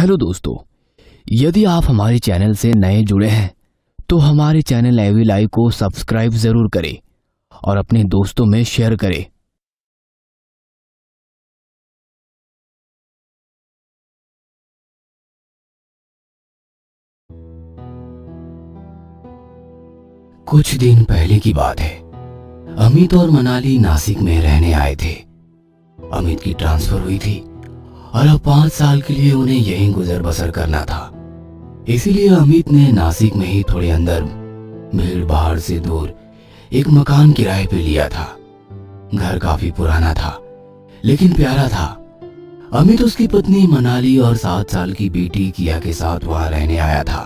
Hello दोस्तों, यदि आप हमारे चैनल से नए जुड़े हैं तो हमारे चैनल एवी लाइव को सब्सक्राइब जरूर करें और अपने दोस्तों में शेयर करें। कुछ दिन पहले की बात है। अमित और मनाली नासिक में रहने आए थे। अमित की ट्रांसफर हुई थी और अब 5 साल के लिए उन्हें यहीं गुजर बसर करना था। इसीलिए अमित ने नासिक में ही थोड़े अंदर भीड़ भाड़ से दूर एक मकान किराए पे लिया था। घर काफी पुराना था लेकिन प्यारा था। अमित उसकी पत्नी मनाली और 7 साल की बेटी किया के साथ वहां रहने आया था।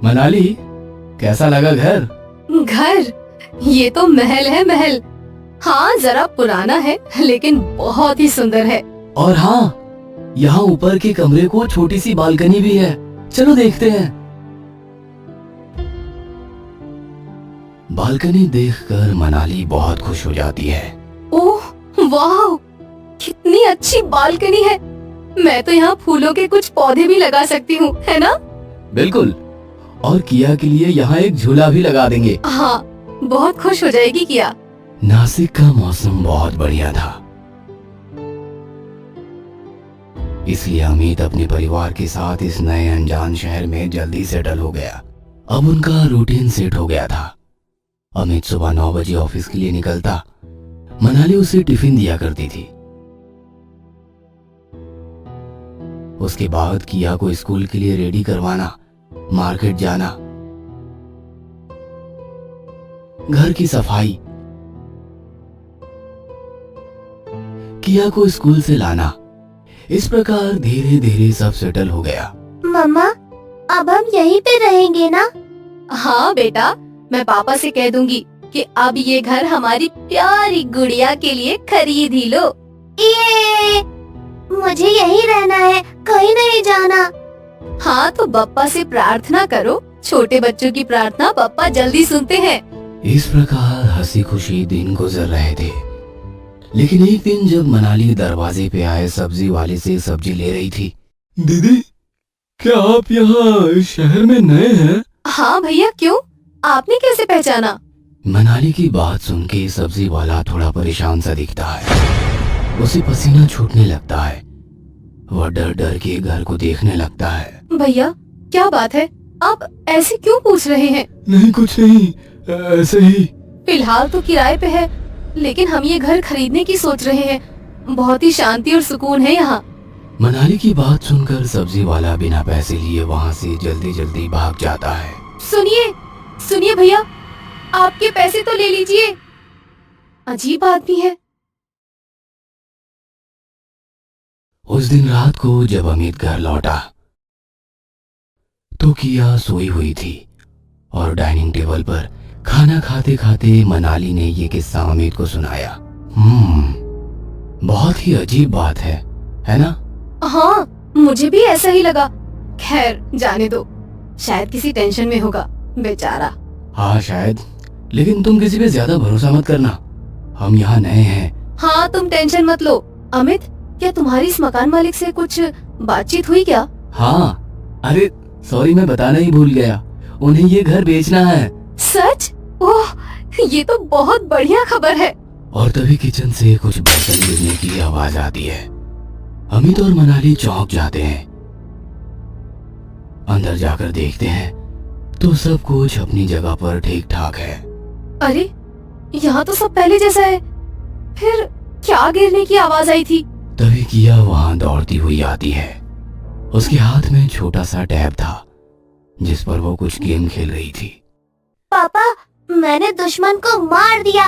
मनाली, कैसा लगा घर? घर? ये तो महल है, महल। हाँ, जरा पुराना है लेकिन बहुत ही सुंदर है। और हाँ, यहाँ ऊपर के कमरे को छोटी सी बालकनी भी है। चलो देखते हैं। बालकनी देखकर मनाली बहुत खुश हो जाती है। ओह वाह, कितनी अच्छी बालकनी है। मैं तो यहाँ फूलों के कुछ पौधे भी लगा सकती हूँ, है ना? बिल्कुल, और किया के लिए यहाँ एक झूला भी लगा देंगे। हाँ, बहुत खुश हो जाएगी किया। नासिक का मौसम बहुत बढ़िया था, इसलिए अमित अपने परिवार के साथ इस नए अनजान शहर में जल्दी सेटल हो गया। अब उनका रूटीन सेट हो गया था। अमित सुबह 9 बजे ऑफिस के लिए निकलता। मनाली उसे टिफिन दिया करती थी। उसके बाद किया को स्कूल के लिए रेडी करवाना, मार्केट जाना, घर की सफाई, किया को स्कूल से लाना। इस प्रकार धीरे धीरे सब सेटल हो गया। मम्मा, अब हम यहीं पे रहेंगे ना? हाँ बेटा, मैं पापा से कह दूंगी कि अब ये घर हमारी प्यारी गुड़िया के लिए खरीद ही लो। ये मुझे यहीं रहना है, कहीं नहीं जाना। हाँ तो बप्पा से प्रार्थना करो। छोटे बच्चों की प्रार्थना बप्पा जल्दी सुनते हैं। इस प्रकार हंसी खुशी दिन गुजर रहे थे। लेकिन एक दिन जब मनाली दरवाजे पे आए सब्जी वाले से सब्जी ले रही थी। दीदी, क्या आप यहाँ शहर में नए हैं? हाँ भैया, क्यों? आपने कैसे पहचाना? मनाली की बात सुन के सब्जी वाला थोड़ा परेशान सा दिखता है। उसे पसीना छूटने लगता है। वह डर डर के घर को देखने लगता है। भैया, क्या बात है? आप ऐसे क्यों पूछ रहे हैं? नहीं, कुछ नहीं, ऐसे ही। फिलहाल तो किराए पे है, लेकिन हम ये घर खरीदने की सोच रहे हैं। बहुत ही शांति और सुकून है यहाँ। मनाली की बात सुनकर सब्जी वाला बिना पैसे लिए वहाँ से जल्दी जल्दी भाग जाता है। सुनिए सुनिए भैया, आपके पैसे तो ले लीजिए। अजीब आदमी है। उस दिन रात को जब अमित घर लौटा तो किया सोई हुई थी और डाइनिंग टेबल पर खाना खाते खाते मनाली ने ये किस्सा अमित को सुनाया। बहुत ही अजीब बात है ना? हाँ, मुझे भी ऐसा ही लगा। खैर जाने दो, शायद किसी टेंशन में होगा बेचारा। हाँ शायद, लेकिन तुम किसी पे ज्यादा भरोसा मत करना। हम यहाँ नए हैं। हाँ, तुम टेंशन मत लो। अमित, क्या तुम्हारी इस मकान मालिक से कुछ बातचीत हुई क्या? हाँ, अरे सॉरी, मैं बताना ही भूल गया। उन्हें ये घर बेचना है। सच? ओह, ये तो बहुत बढ़िया खबर है। और तभी किचन से कुछ बर्तन गिरने की आवाज आती है। अमित और मनाली चौंक जाते हैं। अंदर जाकर देखते हैं तो सब कुछ अपनी जगह पर ठीक ठाक है। अरे, यहाँ तो सब पहले जैसा है। फिर क्या गिरने की आवाज आई थी? तभी किया वहाँ दौड़ती हुई आती है। उसके हाथ में छोटा सा टैब था जिस पर वो कुछ गेम खेल रही थी। पापा, मैंने दुश्मन को मार दिया।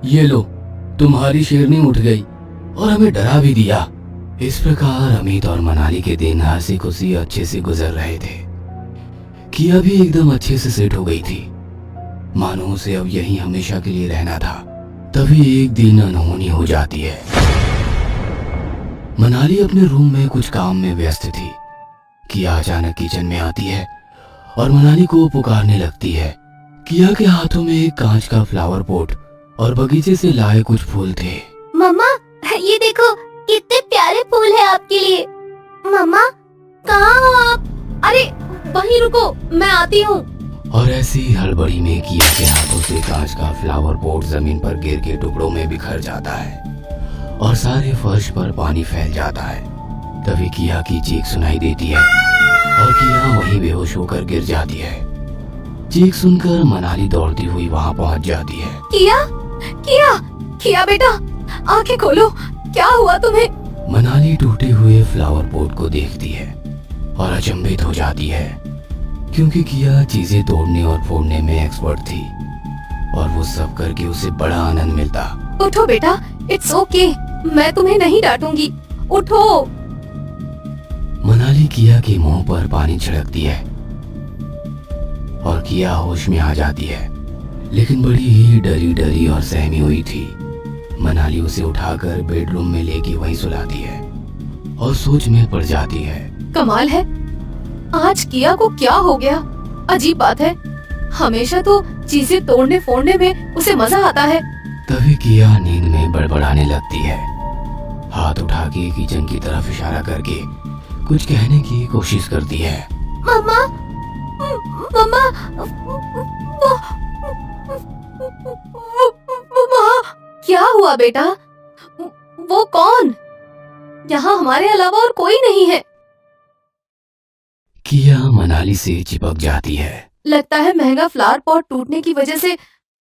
ये लो, तुम्हारी शेरनी उठ गई और हमें डरा भी दिया। इस प्रकार अमित और मनाली के दिन हंसी खुशी अच्छे से गुजर रहे थे। किया भी एकदम अच्छे से सेट हो गई थी, मानो उसे अब यहीं हमेशा के लिए रहना था। तभी एक दिन अनहोनी हो जाती है। मनाली अपने रूम में कुछ काम में व्यस्त थी। किया अचानक किचन में आती है और मनाली को पुकारने लगती है। किया के हाथों में एक कांच का फ्लावर पॉट और बगीचे से लाए कुछ फूल थे। मम्मा, ये देखो कितने प्यारे फूल है आपके लिए। मम्मा, कहाँ हो आप? अरे वहीं रुको, मैं आती हूँ। और ऐसी हड़बड़ी में किया के हाथों से कांच का फ्लावर पॉट जमीन पर गिर के टुकड़ों में बिखर जाता है और सारे फर्श पर पानी फैल जाता है। तभी किया की चीख सुनाई देती है और किया वहीं बेहोश होकर गिर जाती है। चीख सुनकर मनाली दौड़ती हुई वहां पहुंच जाती है। किया, किया, किया बेटा, आंखें खोलो, क्या हुआ तुम्हें? मनाली टूटे हुए फ्लावर पॉट को देखती है और अचंभित हो जाती है, क्योंकि किया चीजें तोड़ने और फोड़ने में एक्सपर्ट थी और वो सब करके उसे बड़ा आनंद मिलता। उठो बेटा, इट्स ओके, मैं तुम्हें नहीं डांटूंगी, उठो। मनाली किया के मुंह पर पानी छिड़कती है और किया होश में आ जाती है, लेकिन बड़ी ही डरी डरी और सहमी हुई थी। मनाली उसे उठाकर बेडरूम में लेके वहीं सुलाती है और सोच में पड़ जाती है। कमाल है, आज किया को क्या हो गया? अजीब बात है, हमेशा तो चीजें तोड़ने फोड़ने में उसे मजा आता है। तभी किया नींद में बड़बड़ाने लगती है, हाथ उठा के किचन की तरफ इशारा करके कुछ कहने की कोशिश करती है। मम्मा, मम्मा, मम्मा, क्या हुआ बेटा? वो कौन? यहाँ हमारे अलावा और कोई नहीं है। किया मनाली से चिपक जाती है। लगता है महंगा फ्लावर पॉट टूटने की वजह से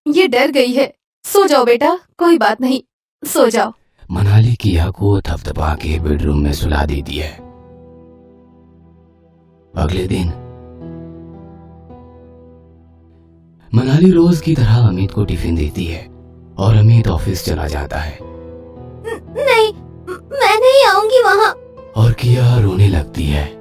ये डर गई है। सो जाओ बेटा, कोई बात नहीं, सो जाओ। मनाली किया को थपथपा के बेडरूम में सुला देती है। अगले दिन मनाली रोज की तरह अमित को टिफिन देती है और अमित ऑफिस चला जाता है। नहीं, मैं नहीं आऊंगी वहाँ। और किया रोने लगती है।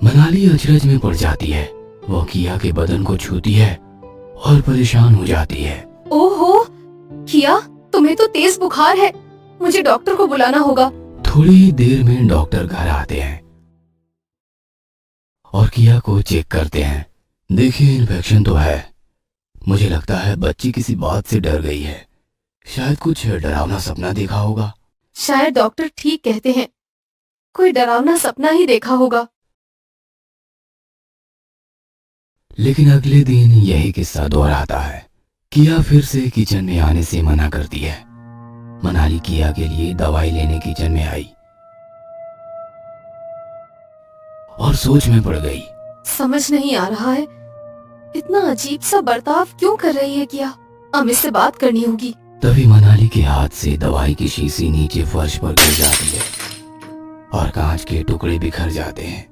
मनाली अचरज में पड़ जाती है। वो किया के बदन को छूती है और परेशान हो जाती है। ओहो किया, तुम्हें तो तेज बुखार है, मुझे डॉक्टर को बुलाना होगा। थोड़ी ही देर में डॉक्टर घर आते हैं और किया को चेक करते हैं। देखिए, इन्फेक्शन तो है। मुझे लगता है बच्ची किसी बात से डर गई है, शायद कुछ डरावना सपना देखा होगा। शायद डॉक्टर ठीक कहते हैं, कोई डरावना सपना ही देखा होगा। लेकिन अगले दिन यही किस्सा दोहराता है। किया फिर से किचन में आने से मना करती है। मनाली किया के लिए दवाई लेने किचन में आई और सोच में पड़ गई। समझ नहीं आ रहा है, इतना अजीब सा बर्ताव क्यों कर रही है किया? अमित से बात करनी होगी। तभी मनाली के हाथ से दवाई की शीशी नीचे फर्श पर गिर जाती है और कांच के टुकड़े बिखर जाते हैं।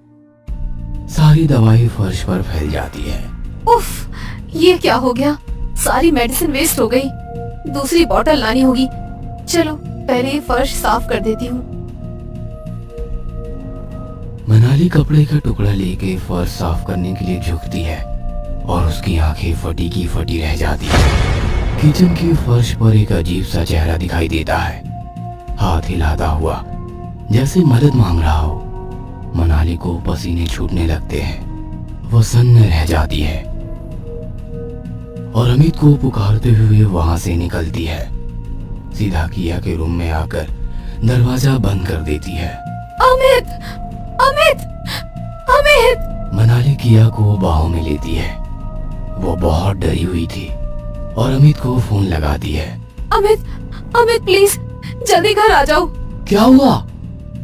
सारी दवाई फर्श पर फैल जाती है। उफ, ये क्या हो गया? सारी मेडिसिन वेस्ट हो गई। दूसरी बोतल लानी होगी। चलो पहले ये फर्श साफ कर देती हूँ। मनाली कपड़े का टुकड़ा लेके फर्श साफ करने के लिए झुकती है और उसकी आंखें फटी की फटी रह जाती है। किचन के फर्श पर एक अजीब सा चेहरा दिखाई देता है, हाथ हिलाता हुआ जैसे मदद मांग रहा हो। मनाली को पसीने छूटने लगते हैं। वो सन्न रह जाती है और अमित को पुकारते हुए वहां से निकलती है। सीधा किया के रूम में आकर दरवाजा बंद कर देती है। अमित, अमित, अमित! मनाली किया को बाहों में लेती है। वो बहुत डरी हुई थी और अमित को फोन लगाती है। अमित, अमित प्लीज जल्दी घर आ जाओ। क्या हुआ?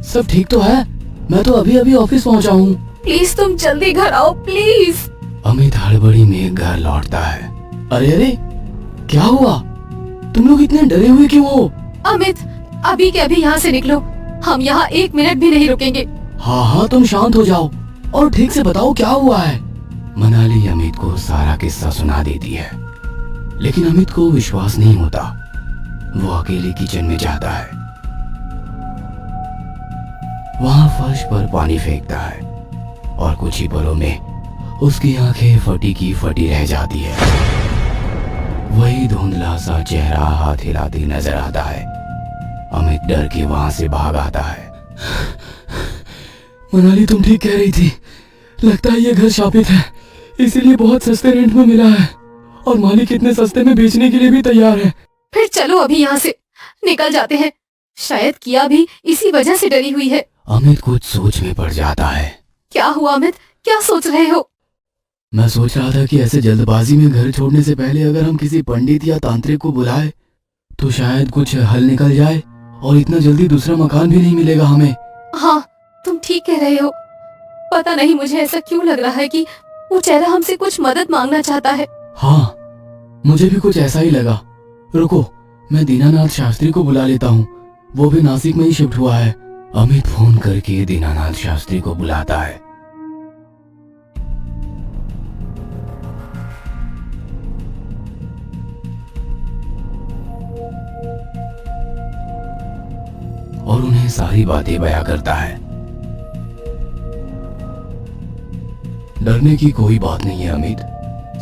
सब ठीक तो है? मैं तो अभी अभी ऑफिस पहुंचा हूँ। प्लीज तुम जल्दी घर आओ प्लीज। अमित हड़बड़ी में घर लौटता है। अरे अरे, क्या हुआ? तुम लोग इतने डरे हुए क्यों हो? अमित, अभी के अभी यहाँ से निकलो, हम यहाँ 1 मिनट भी नहीं रुकेंगे। हाँ हाँ, तुम शांत हो जाओ और ठीक से बताओ क्या हुआ है। मनाली अमित को सारा किस्सा सुना देती है, लेकिन अमित को विश्वास नहीं होता। वो अकेले किचन में जाता है, वहां फर्श पर पानी फेंकता है और कुछ ही पलों में उसकी आंखें फटी की फटी रह जाती है। वही धुंधला सा चेहरा हाथ हिलाते नजर आता है। अमित डर के वहां से भाग आता है। मनाली, तुम ठीक कह रही थी। लगता है ये घर शापित है, इसीलिए बहुत सस्ते रेंट में मिला है और मालिक इतने सस्ते में बेचने के लिए भी तैयार है। फिर चलो अभी यहाँ से निकल जाते हैं। शायद किया भी इसी वजह से डरी हुई है। अमित कुछ सोच में पड़ जाता है। क्या हुआ अमित, क्या सोच रहे हो? मैं सोच रहा था कि ऐसे जल्दबाजी में घर छोड़ने से पहले अगर हम किसी पंडित या तांत्रिक को बुलाए तो शायद कुछ हल निकल जाए और इतना जल्दी दूसरा मकान भी नहीं मिलेगा हमें। हाँ, तुम ठीक कह रहे हो। पता नहीं मुझे ऐसा क्यों लग रहा है कि वो चेहरा हमसे कुछ मदद मांगना चाहता है। हाँ, मुझे भी कुछ ऐसा ही लगा। रुको, मैं दीनानाथ शास्त्री को बुला लेता हूँ, वो भी नासिक में ही शिफ्ट हुआ है। अमित फोन करके दीनानाथ शास्त्री को बुलाता है। और उन्हें सारी बातें बयां करता है। डरने की कोई बात नहीं है अमित,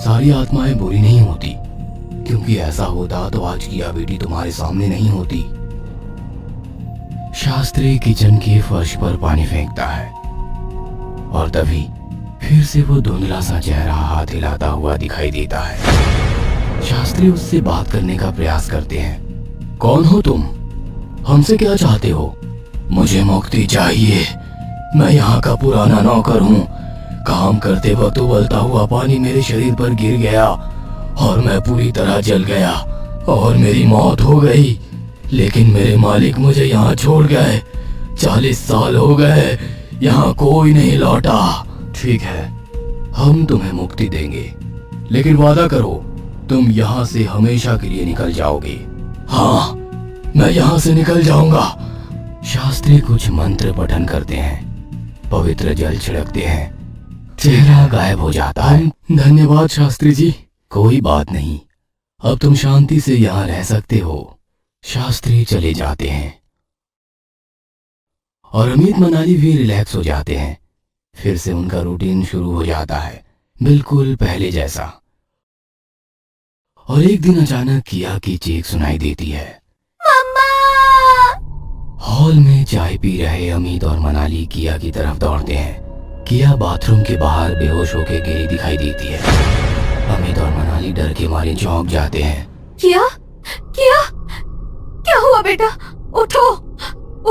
सारी आत्माएं बुरी नहीं होती, क्योंकि ऐसा होता तो आज किया बेटी तुम्हारे सामने नहीं होती। शास्त्री किचन के फर्श पर पानी फेंकता है और तभी फिर से वो धुंधला सा चेहरा हाथ हिलाता हुआ दिखाई देता है। शास्त्री उससे बात करने का प्रयास करते हैं। कौन हो तुम? हमसे क्या चाहते हो? मुझे मुक्ति चाहिए। मैं यहाँ का पुराना नौकर हूँ। काम करते वक्त उबलता हुआ पानी मेरे शरीर पर गिर गया और मैं पूरी तरह जल गया और मेरी मौत हो गई। लेकिन मेरे मालिक मुझे यहाँ छोड़ गए। 40 साल हो गए, यहाँ कोई नहीं लौटा। ठीक है, हम तुम्हें मुक्ति देंगे, लेकिन वादा करो तुम यहाँ से हमेशा के लिए निकल जाओगे। हाँ, मैं यहाँ से निकल जाऊंगा। शास्त्री कुछ मंत्र पठन करते हैं, पवित्र जल छिड़कते हैं, चेहरा गायब हो जाता है। धन्यवाद शास्त्री जी। कोई बात नहीं, अब तुम शांति से यहाँ रह सकते हो। शास्त्री चले जाते हैं और अमित मनाली भी रिलैक्स हो जाते हैं। फिर से उनका रूटीन शुरू हो जाता है, बिल्कुल पहले जैसा। और एक दिन अचानक किया की चीख सुनाई देती है। मम्मा! हॉल में चाय पी रहे अमित और मनाली किया की तरफ दौड़ते हैं। किया बाथरूम के बाहर बेहोश होकर गिरी दिखाई देती है। अमित और मनाली डर के मारे चौंक जाते हैं। किया, किया, क्या हुआ बेटा? उठो,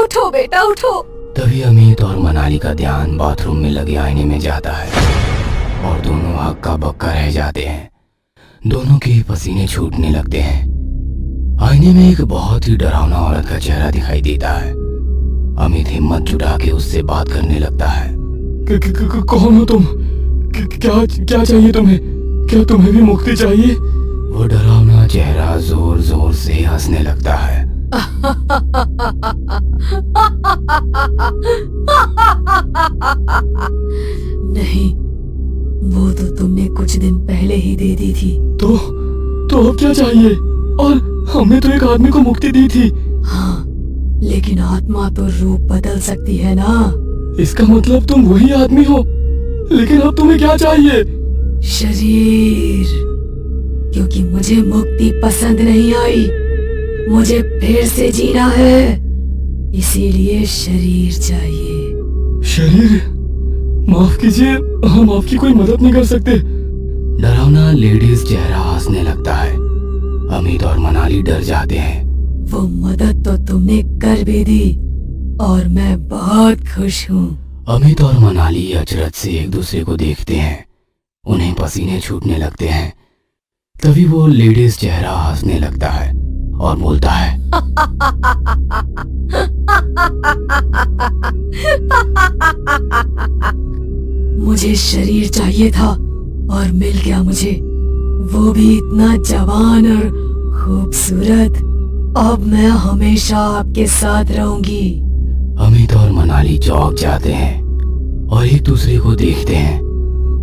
उठो बेटा, उठो। तभी अमित और मनाली का ध्यान बाथरूम में लगे आईने में जाता है और दोनों हक्का बक्का रह जाते हैं। दोनों के पसीने छूटने लगते हैं। आईने में एक बहुत ही डरावना औरत का चेहरा दिखाई देता है। अमित हिम्मत जुटा के उससे बात करने लगता है। कौन हो तुम? क्या चाहिए तुम्हें? क्या तुम्हें भी मुक्ति चाहिए? वो डरावना चेहरा जोर जोर से हंसने लगता है। नहीं, वो तो तुमने कुछ दिन पहले ही दे दी थी। तो अब क्या चाहिए? और हमने तो एक आदमी को मुक्ति दी थी। हाँ, लेकिन आत्मा तो रूप बदल सकती है ना। इसका मतलब तुम वही आदमी हो, लेकिन अब तुम्हें क्या चाहिए? शरीर, क्योंकि मुझे मुक्ति पसंद नहीं आई। मुझे फिर से जीना है, इसीलिए शरीर चाहिए। शरीर? माफ कीजिए, हम आपकी कोई मदद नहीं कर सकते। डरावना लेडीज चेहरा हंसने लगता है। अमित और मनाली डर जाते हैं। वो मदद तो तुमने कर भी दी और मैं बहुत खुश हूँ। अमित और मनाली अचरज से एक दूसरे को देखते हैं। उन्हें पसीने छूटने लगते हैं। तभी वो लेडीज चेहरा हंसने लगता है और बोलता है। मुझे शरीर चाहिए था और मिल गया मुझे, वो भी इतना जवान और खूबसूरत। अब मैं हमेशा आपके साथ रहूंगी। अमित और मनाली चौंक जाते हैं और एक दूसरे को देखते हैं।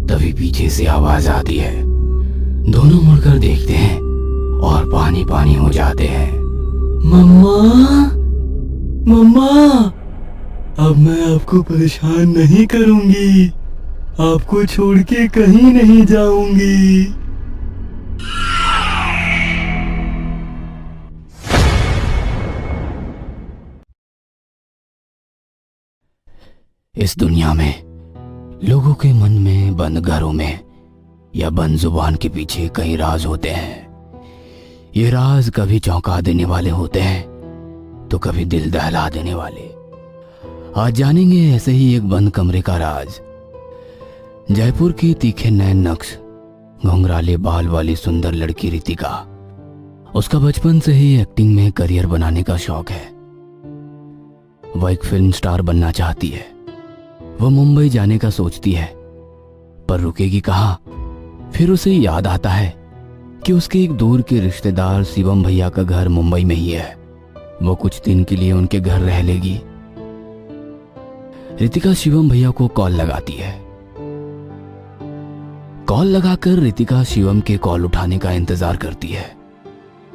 तभी पीछे से आवाज आती है। दोनों मुड़कर देखते हैं और पानी पानी हो जाते हैं। मम्मा, मम्मा, अब मैं आपको परेशान नहीं करूंगी। आपको छोड़ के कहीं नहीं जाऊंगी। इस दुनिया में लोगों के मन में, बंद घरों में या बंद जुबान के पीछे कई राज होते हैं। ये राज कभी चौंका देने वाले होते हैं तो कभी दिल दहला देने वाले। आज जानेंगे ऐसे ही एक बंद कमरे का राज। जयपुर की तीखे नैन नक्श, घुंघराले बाल वाली सुंदर लड़की रितिका। उसका बचपन से ही एक्टिंग में करियर बनाने का शौक है। वह एक फिल्म स्टार बनना चाहती है। वह मुंबई जाने का सोचती है, पर रुकेगी कहाँ? फिर उसे याद आता है कि उसके एक दूर के रिश्तेदार शिवम भैया का घर मुंबई में ही है। वो कुछ दिन के लिए उनके घर रह लेगी। रितिका शिवम भैया को कॉल लगाती है। कॉल लगाकर रितिका शिवम के कॉल उठाने का इंतजार करती है।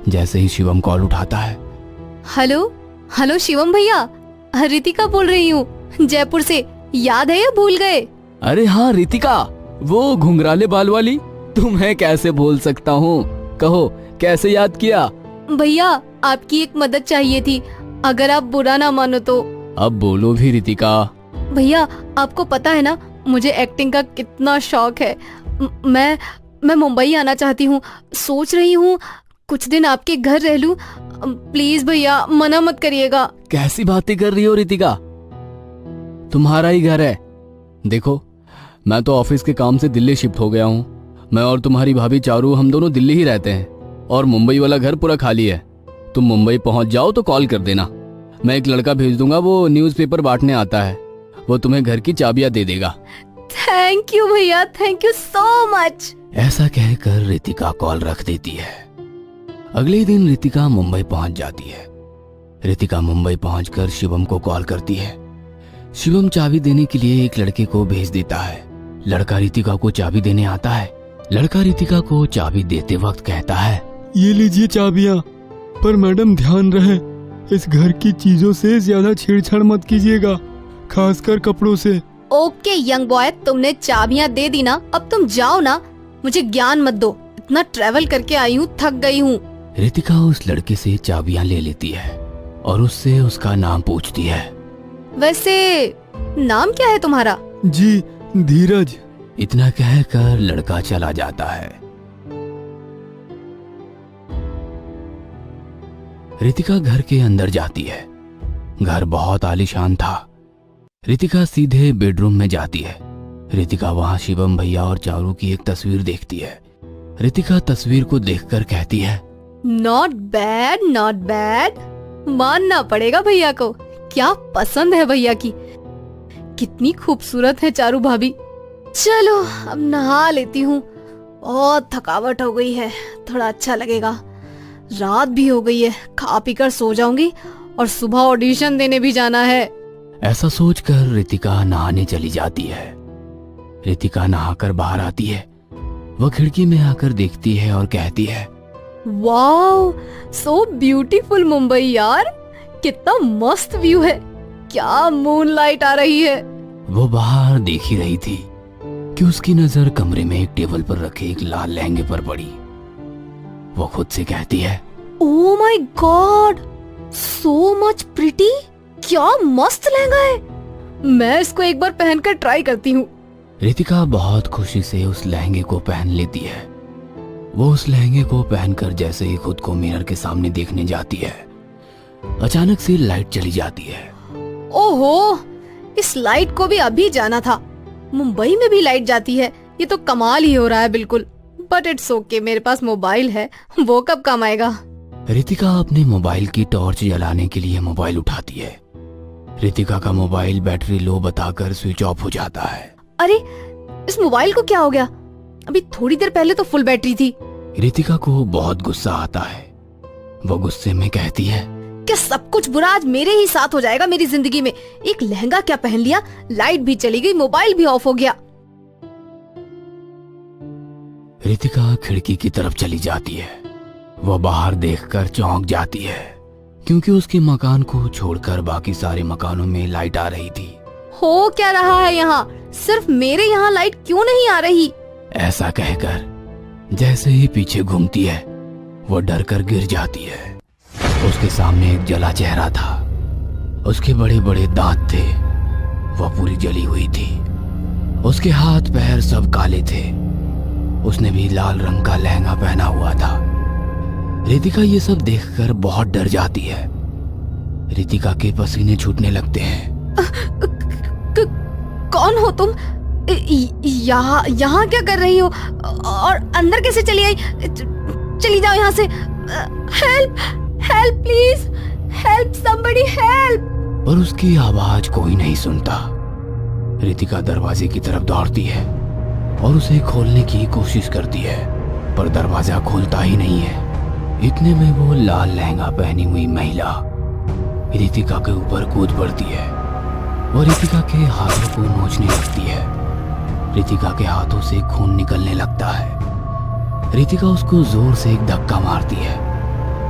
जैसे ही शिवम कॉल उठाता है, हेलो हेलो शिवम भैया, रितिका बोल रही हूँ जयपुर से। याद है या भूल गए? अरे हाँ रितिका, वो घुंघराले बाल वाली। तुम्हें कैसे भूल सकता हूँ, कहो कैसे याद किया? भैया आपकी एक मदद चाहिए थी, अगर आप बुरा ना मानो तो। अब बोलो भी रितिका। भैया आपको पता है ना मुझे एक्टिंग का कितना शौक है। मैं मुंबई आना चाहती हूँ। सोच रही हूँ कुछ दिन आपके घर रह लूं। प्लीज भैया मना मत करिएगा। कैसी बातें कर रही हो रितिका, तुम्हारा ही घर है। देखो मैं तो ऑफिस के काम से दिल्ली शिफ्ट हो गया हूँ। मैं और तुम्हारी भाभी चारू हम दोनों दिल्ली ही रहते हैं और मुंबई वाला घर पूरा खाली है। तुम मुंबई पहुंच जाओ तो कॉल कर देना। मैं एक लड़का भेज दूंगा, वो न्यूज़पेपर बांटने आता है। वो तुम्हें घर की चाबियां दे देगा। थैंक यू भैया, थैंक यू सो मच। ऐसा कहकर रितिका कॉल रख देती है। अगले ही दिन रितिका मुंबई पहुंच जाती है। रितिका मुंबई पहुंचकर शिवम को कॉल करती है। शिवम चाबी देने के लिए एक लड़के को भेज देता है। लड़का रितिका को चाबी देने आता है। लड़का रितिका को चाबी देते वक्त कहता है, ये लीजिए चाबियाँ, पर मैडम ध्यान रहे इस घर की चीजों से ज्यादा छेड़छाड़ मत कीजिएगा, खासकर कपड़ों से। ओके यंग बॉय, तुमने चाबियां दे दी ना, अब तुम जाओ ना, मुझे ज्ञान मत दो। इतना ट्रैवल करके आई हूँ, थक गई हूँ। रितिका उस लड़के से चाबियां ले लेती है और उससे उसका नाम पूछती है। वैसे नाम क्या है तुम्हारा? जी धीरज। इतना कहकर लड़का चला जाता है। रितिका घर के अंदर जाती है। घर बहुत आलीशान था। रितिका सीधे बेडरूम में जाती है। रितिका वहां शिवम भैया और चारू की एक तस्वीर देखती है। रितिका तस्वीर को देखकर कहती है, नॉट बैड नॉट बैड। मानना पड़ेगा भैया को, क्या पसंद है भैया की। कितनी खूबसूरत है चारू भाभी। चलो अब नहा लेती हूँ, बहुत थकावट हो गई है, थोड़ा अच्छा लगेगा। रात भी हो गई है, खा पी कर सो जाऊंगी और सुबह ऑडिशन देने भी जाना है। ऐसा सोचकर रितिका नहाने चली जाती है। रितिका नहाकर बाहर आती है। वह खिड़की में आकर देखती है और कहती है, वाओ सो ब्यूटीफुल मुंबई यार, कितना मस्त व्यू है, क्या मूनलाइट आ रही है। वो बाहर देख ही रही थी कि उसकी नजर कमरे में एक टेबल पर रखे एक लाल लहंगे पर पड़ी। वो खुद से कहती है, oh my God, so much pretty, क्या मस्त लहंगा है। मैं इसको एक बार पहनकर ट्राई करती हूँ। रितिका बहुत खुशी से उस लहंगे को पहन लेती है। वो उस लहंगे को पहनकर जैसे ही खुद को मिरर के सामने देखने जाती है, अचानक से लाइट चली जाती है। ओहो, इस लाइट को भी अभी जाना था। मुंबई में भी लाइट जाती है, ये तो कमाल ही हो रहा है बिल्कुल। बट इट्स ओके, मेरे पास मोबाइल है, वो कब काम आएगा। रितिका अपने मोबाइल की टॉर्च जलाने के लिए मोबाइल उठाती है। रितिका का मोबाइल बैटरी लो बताकर स्विच ऑफ हो जाता है। अरे इस मोबाइल को क्या हो गया, अभी थोड़ी देर पहले तो फुल बैटरी थी। रितिका को बहुत गुस्सा आता है। वो गुस्से में कहती है, क्या सब कुछ बुरा आज मेरे ही साथ हो जाएगा मेरी जिंदगी में। एक लहंगा क्या पहन लिया, लाइट भी चली गई, मोबाइल भी ऑफ हो गया। रितिका खिड़की की तरफ चली जाती है। वह बाहर देखकर चौंक जाती है, क्योंकि उसके मकान को छोड़कर बाकी सारे मकानों में लाइट आ रही थी। हो क्या रहा है यहाँ, सिर्फ मेरे यहाँ लाइट क्यों नहीं आ रही। ऐसा कहकर जैसे ही पीछे घूमती है, वो डर कर गिर जाती है। उसके सामने एक जला चेहरा था। उसके बड़े बड़े दांत थे। वह पूरी जली हुई थी। उसके हाथ पैर सब काले थे। उसने भी लाल रंग का लहंगा पहना हुआ था। रितिका ये सब देखकर बहुत डर जाती है। रितिका के पसीने छूटने लगते हैं। कौन हो तुम? यहाँ क्या कर रही हो? और अंदर कैसे चली आई? चली जाओ यहाँ से। Help help please, help somebody help. पर उसकी आवाज कोई नहीं सुनता। रितिका दरवाजे की तरफ दौड़ती है और उसे खोलने की कोशिश करती है, पर दरवाजा खोलता ही नहीं है। इतने में वो लाल लहंगा पहनी हुई महिला रितिका के ऊपर कूद पड़ती है और रितिका के हाथों को नोचने लगती है। रितिका के हाथों से खून निकलने लगता है। रितिका उसको जोर से एक धक्का मारती है,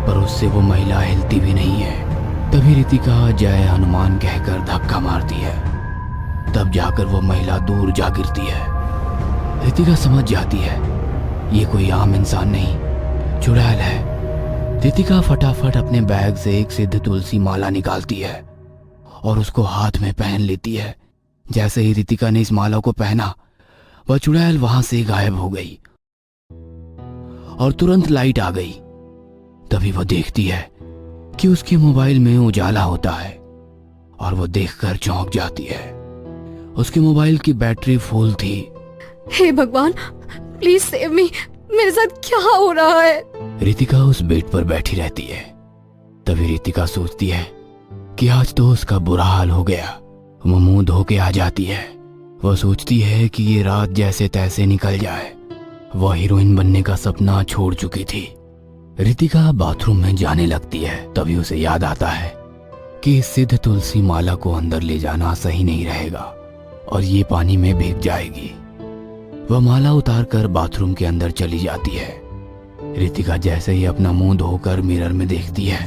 पर उससे वो महिला हिलती भी नहीं है। तभी रितिका जय हनुमान कहकर धक्का मारती है। तब जाकर वो महिला दूर जा गिरती है। रितिका समझ जाती है ये कोई आम इंसान नहीं, चुड़ैल है। रितिका फटाफट अपने बैग से एक सिद्ध तुलसी माला निकालती है और उसको हाथ में पहन लेती है। जैसे ही रितिका ने इस माला को पहना, वह चुड़ैल वहां से गायब हो गई और तुरंत लाइट आ गई। तभी वह देखती है कि उसके मोबाइल में उजाला होता है और वो देखकर चौंक जाती है। उसके मोबाइल की बैटरी फुल थी। हे भगवान, प्लीज सेव मी। मेरे साथ क्या हो रहा है? रितिका उस बेड पर बैठी रहती है। तभी रितिका सोचती है कि आज तो उसका बुरा हाल हो गया। वो मुंह धो के आ जाती है। वह सोचती है कि ये रात जैसे तैसे निकल जाए। वह हीरोइन बनने का सपना छोड़ चुकी थी। रितिका बाथरूम में जाने लगती है। तभी उसे याद आता है कि इस सिद्ध तुलसी माला को अंदर ले जाना सही नहीं रहेगा और ये पानी में भीग जाएगी। वह माला उतारकर बाथरूम के अंदर चली जाती है। रितिका जैसे ही अपना मुंह धोकर मिरर में देखती है,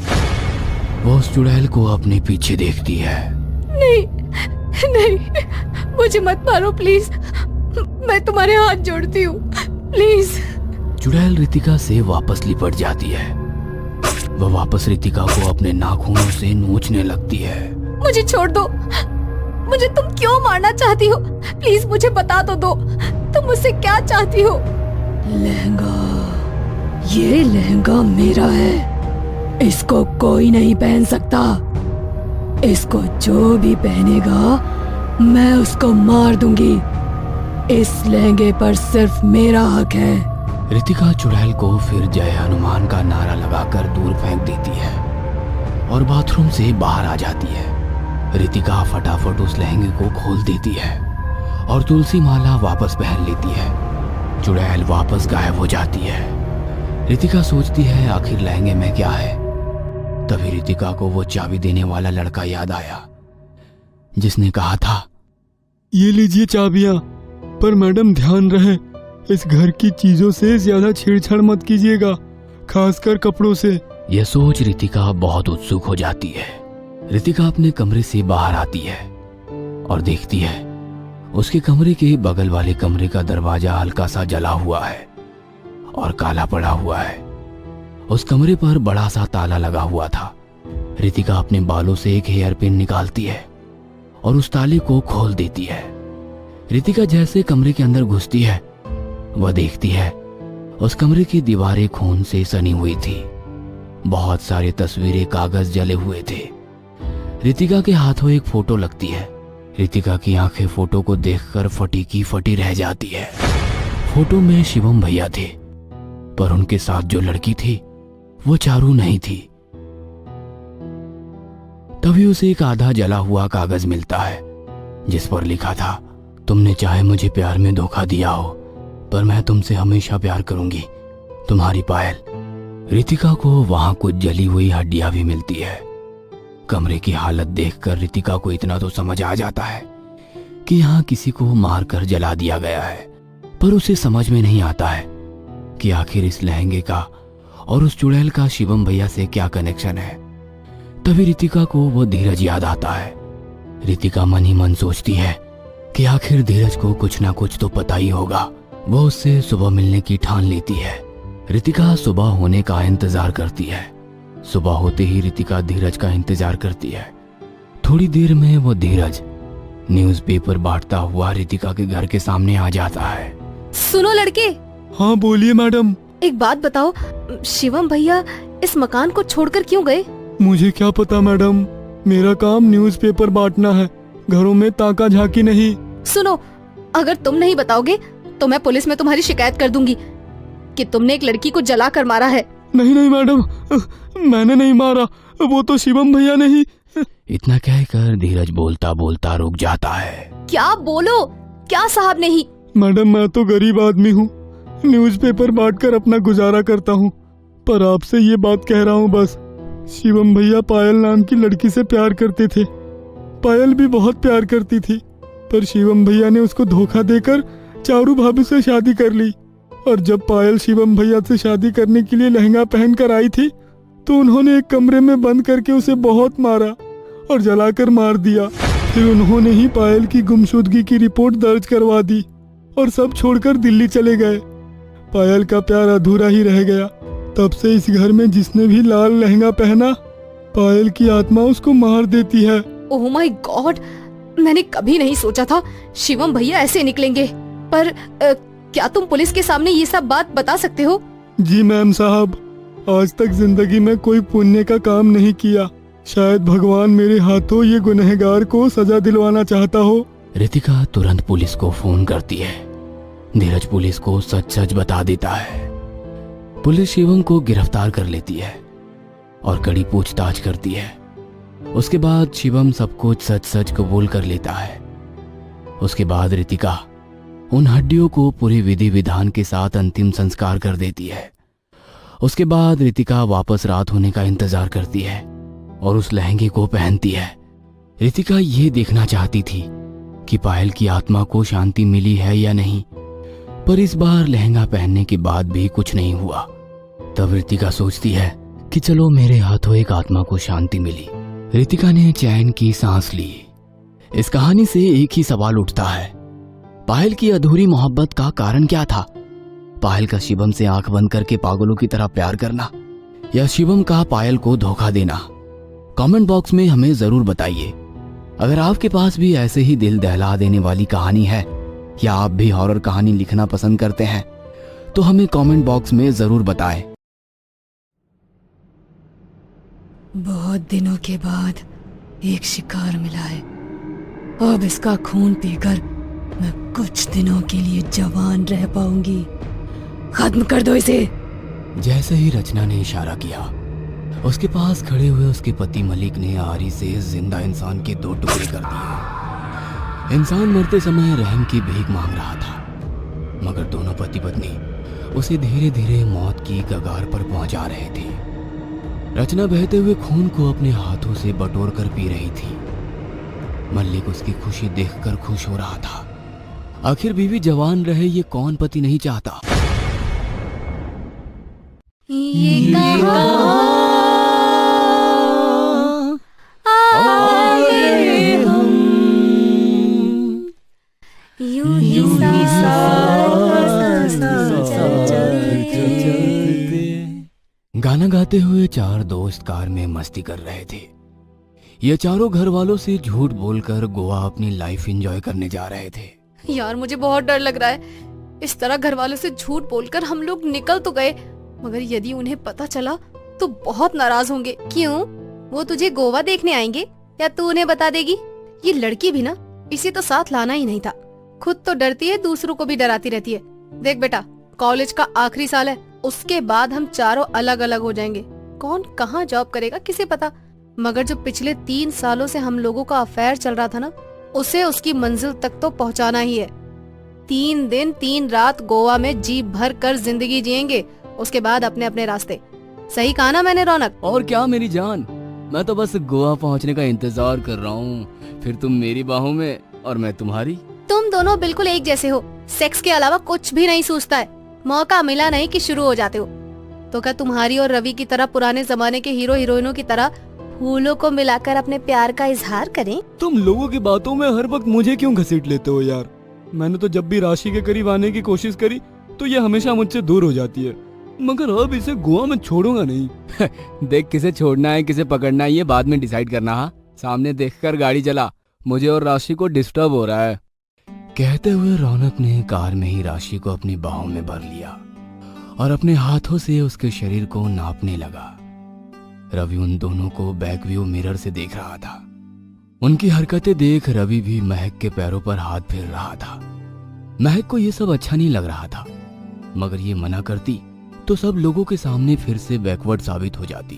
वो उस चुड़ैल को अपने पीछे देखती है। नहीं नहीं, मुझे मत मारो प्लीज। मैं तुम्हारे हाथ जोड़ती हूँ, प्लीज। चुड़ैल रितिका से वापस लिपट जाती है। वह वापस रितिका को अपने नाखूनों से नोचने लगती है। मुझे छोड़ दो। मुझे तुम क्यों मारना चाहती हो? प्लीज मुझे बता तो दो, तुम मुझसे क्या चाहती हो? लहंगा, ये लहंगा मेरा है। इसको कोई नहीं पहन सकता। इसको जो भी पहनेगा मैं उसको मार दूंगी। इस लहंगे पर सिर्फ मेरा हक है। रितिका चुड़ैल को फिर जय हनुमान का नारा लगाकर दूर फेंक देती है और बाथरूम से बाहर आ जाती है। रितिका फटाफट उस लहंगे को खोल देती है और तुलसी माला वापस पहन लेती है। चुड़ैल वापस गायब हो जाती है। रितिका सोचती है आखिर लहंगे में क्या है। तभी रितिका को वो चाबी देने वाला लड़का याद आया जिसने कहा था, ये लीजिए चाबियां, पर मैडम ध्यान रहे इस घर की चीजों से ज्यादा छेड़छाड़ मत कीजिएगा, खासकर कपड़ों से। यह सोच रितिका बहुत उत्सुक हो जाती है। रितिका अपने कमरे से बाहर आती है और देखती है उसके कमरे के बगल वाले कमरे का दरवाजा हल्का सा जला हुआ है और काला पड़ा हुआ है। उस कमरे पर बड़ा सा ताला लगा हुआ था। रितिका अपने बालों से एक हेयर पिन निकालती है और उस ताले को खोल देती है। रितिका जैसे कमरे के अंदर घुसती है, वह देखती है उस कमरे की दीवारें खून से सनी हुई थी। बहुत सारे तस्वीरें कागज जले हुए थे। रितिका के हाथों एक फोटो लगती है। रितिका की आंखें फोटो को देखकर फटी की फटी रह जाती है। फोटो में शिवम भैया थे, पर उनके साथ जो लड़की थी वो चारू नहीं थी। तभी उसे एक आधा जला हुआ कागज मिलता है जिस पर लिखा था, तुमने चाहे मुझे प्यार में धोखा दिया हो, पर मैं तुमसे हमेशा प्यार करूंगी, तुम्हारी पायल। रितिका को वहां कुछ जली हुई हड्डियां भी मिलती है। कमरे की हालत देखकर रितिका को इतना तो समझ आ जाता है कि यहाँ किसी को मारकर जला दिया गया है, पर उसे समझ में नहीं आता है कि आखिर इस लहंगे का और उस चुड़ैल का शिवम भैया से क्या कनेक्शन है। तभी रितिका को वो धीरज याद आता है। रितिका मन ही मन सोचती है कि आखिर धीरज को कुछ ना कुछ तो पता ही होगा। वो उससे सुबह मिलने की ठान लेती है। रितिका सुबह होने का इंतजार करती है। सुबह होते ही रितिका धीरज का इंतजार करती है। थोड़ी देर में वो धीरज न्यूज़पेपर बांटता हुआ रितिका के घर के सामने आ जाता है। सुनो लड़के, हाँ बोलिए मैडम। एक बात बताओ, शिवम भैया इस मकान को छोड़कर क्यों गए? मुझे क्या पता मैडम, मेरा काम न्यूज़पेपर बांटना है, घरों में ताका झाकी नहीं। सुनो, अगर तुम नहीं बताओगे तो मैं पुलिस में तुम्हारी शिकायत कर दूंगी कि तुमने एक लड़की को जला कर मारा है। नहीं नहीं मैडम, मैंने नहीं मारा, वो तो शिवम भैया ने ही। इतना कहकर धीरज बोलता बोलता रुक जाता है। क्या बोलो? क्या साहब नहीं? मैडम मैं तो गरीब आदमी हूँ, न्यूज़पेपर बांटकर अपना गुजारा करता हूँ, पर आपसे ये बात कह रहा हूँ बस। शिवम भैया पायल नाम की लड़की से प्यार करते थे, पायल भी बहुत प्यार करती थी, पर शिवम भैया ने उसको धोखा देकर चारू भाभी से शादी कर ली। और जब पायल शिवम भैया से शादी करने के लिए लहंगा पहन कर आई थी तो उन्होंने एक कमरे में बंद करके उसे बहुत मारा और जलाकर मार दिया। फिर उन्होंने ही पायल की गुमशुदगी की रिपोर्ट दर्ज करवा दी और सब छोड़कर दिल्ली चले गए। पायल का प्यार अधूरा ही रह गया। तब से इस घर में जिसने भी लाल लहंगा पहना, पायल की आत्मा उसको मार देती है। ओह माय गॉड, मैंने कभी नहीं सोचा था शिवम भैया ऐसे निकलेंगे। पर क्या तुम पुलिस के सामने ये सब बात बता सकते हो? जी मैम साहब, आज तक जिंदगी में कोई पुण्य का काम नहीं किया, शायद भगवान मेरे हाथों ये गुनहगार को सजा दिलवाना चाहता हो। रितिका तुरंत पुलिस को फोन करती है। धीरज पुलिस को सच सच बता देता है। पुलिस शिवम को गिरफ्तार कर लेती है और कड़ी पूछताछ करती है। उसके बाद शिवम सब कुछ सच सच कबूल कर लेता है। उसके बाद रितिका उन हड्डियों को पूरी विधि विधान के साथ अंतिम संस्कार कर देती है। उसके बाद रितिका वापस रात होने का इंतजार करती है और उस लहंगे को पहनती है। रितिका ये देखना चाहती थी कि पायल की आत्मा को शांति मिली है या नहीं, पर इस बार लहंगा पहनने के बाद भी कुछ नहीं हुआ। तब रितिका सोचती है कि चलो मेरे हाथों एक आत्मा को शांति मिली। रितिका ने चैन की सांस ली। इस कहानी से एक ही सवाल उठता है, पायल की अधूरी मोहब्बत का कारण क्या था? पायल का शिवम से आंख बंद करके पागलों की तरह प्यार करना, या शिवम का पायल को धोखा देना? कमेंट बॉक्स में हमें जरूर बताइए। अगर आपके पास भी ऐसे ही दिल दहला देने वाली कहानी है या आप भी हॉरर कहानी लिखना पसंद करते हैं तो हमें कमेंट बॉक्स में जरूर बताएं। बहुत दिनों के बाद एक शिकार मिला है। अब इसका खून पीकर मैं कुछ दिनों के लिए जवान रह पाऊंगी। खत्म कर दो इसे। जैसे ही रचना ने इशारा किया, उसके पास खड़े हुए उसके पति मलिक ने आरी से जिंदा इंसान के 2 टुकड़े कर दिए। इंसान मरते समय रहम की भीख मांग रहा था, मगर दोनों पति पत्नी उसे धीरे धीरे मौत की कगार पर पहुंचा रहे थे। रचना बहते हुए खून को अपने हाथों से बटोर कर पी रही थी। मल्लिक उसकी खुशी देखकर खुश हो रहा था। आखिर बीवी जवान रहे, ये कौन पति नहीं चाहता? ये कहाँ आए हम, यूं ही गाना गाते हुए 4 दोस्त कार में मस्ती कर रहे थे। ये चारों घर वालों से झूठ बोलकर गोवा अपनी लाइफ एंजॉय करने जा रहे थे। यार मुझे बहुत डर लग रहा है। इस तरह घर वालों से झूठ बोलकर हम लोग निकल तो गए, मगर यदि उन्हें पता चला तो बहुत नाराज होंगे। क्यों? वो तुझे गोवा देखने आएंगे या तू उन्हें बता देगी? ये लड़की भी ना, इसे तो साथ लाना ही नहीं था। खुद तो डरती है, दूसरों को भी डराती रहती है। देख बेटा, कॉलेज का आखिरी साल है, उसके बाद हम चारों अलग अलग हो जाएंगे। कौन कहाँ जॉब करेगा किसे पता। मगर जो पिछले 3 सालों से हम लोगों का अफेयर चल रहा था ना, उसे उसकी मंजिल तक तो पहुंचाना ही है। 3 दिन 3 रात गोवा में जी भर कर जिंदगी जिएंगे, उसके बाद अपने अपने रास्ते। सही कहा ना मैंने रौनक? और क्या मेरी जान, मैं तो बस गोवा पहुंचने का इंतजार कर रहा हूँ। फिर तुम मेरी बाहों में और मैं तुम्हारी। तुम दोनों बिल्कुल एक जैसे हो, सेक्स के अलावा कुछ भी नहीं सूझता है। मौका मिला नहीं कि शुरू हो जाते हो। तो क्या तुम्हारी और रवि की तरह पुराने जमाने के हीरो हीरोइनों की तरह फूलों को मिलाकर अपने प्यार का इजहार करें? तुम लोगों की बातों में हर वक्त मुझे क्यों घसीट लेते हो यार? मैंने तो जब भी राशि के करीब आने की कोशिश करी तो ये हमेशा मुझसे दूर हो जाती है, मगर अब इसे गोवा में छोड़ूंगा नहीं। देख, किसे छोड़ना है किसे पकड़ना है ये बाद में डिसाइड करना। हाँ, सामने देखकर गाड़ी चला, मुझे और राशि को डिस्टर्ब हो रहा है। कहते हुए रौनक ने कार में ही राशि को अपनी बाहों में भर लिया और अपने हाथों से उसके शरीर को नापने लगा। रवि उन दोनों को बैक व्यू मिरर से देख रहा था। उनकी हरकतें देख रवि भी महक के पैरों पर हाथ फेर रहा था। महक को यह सब अच्छा नहीं लग रहा था, मगर ये मना करती तो सब लोगों के सामने फिर से बैकवर्ड साबित हो जाती।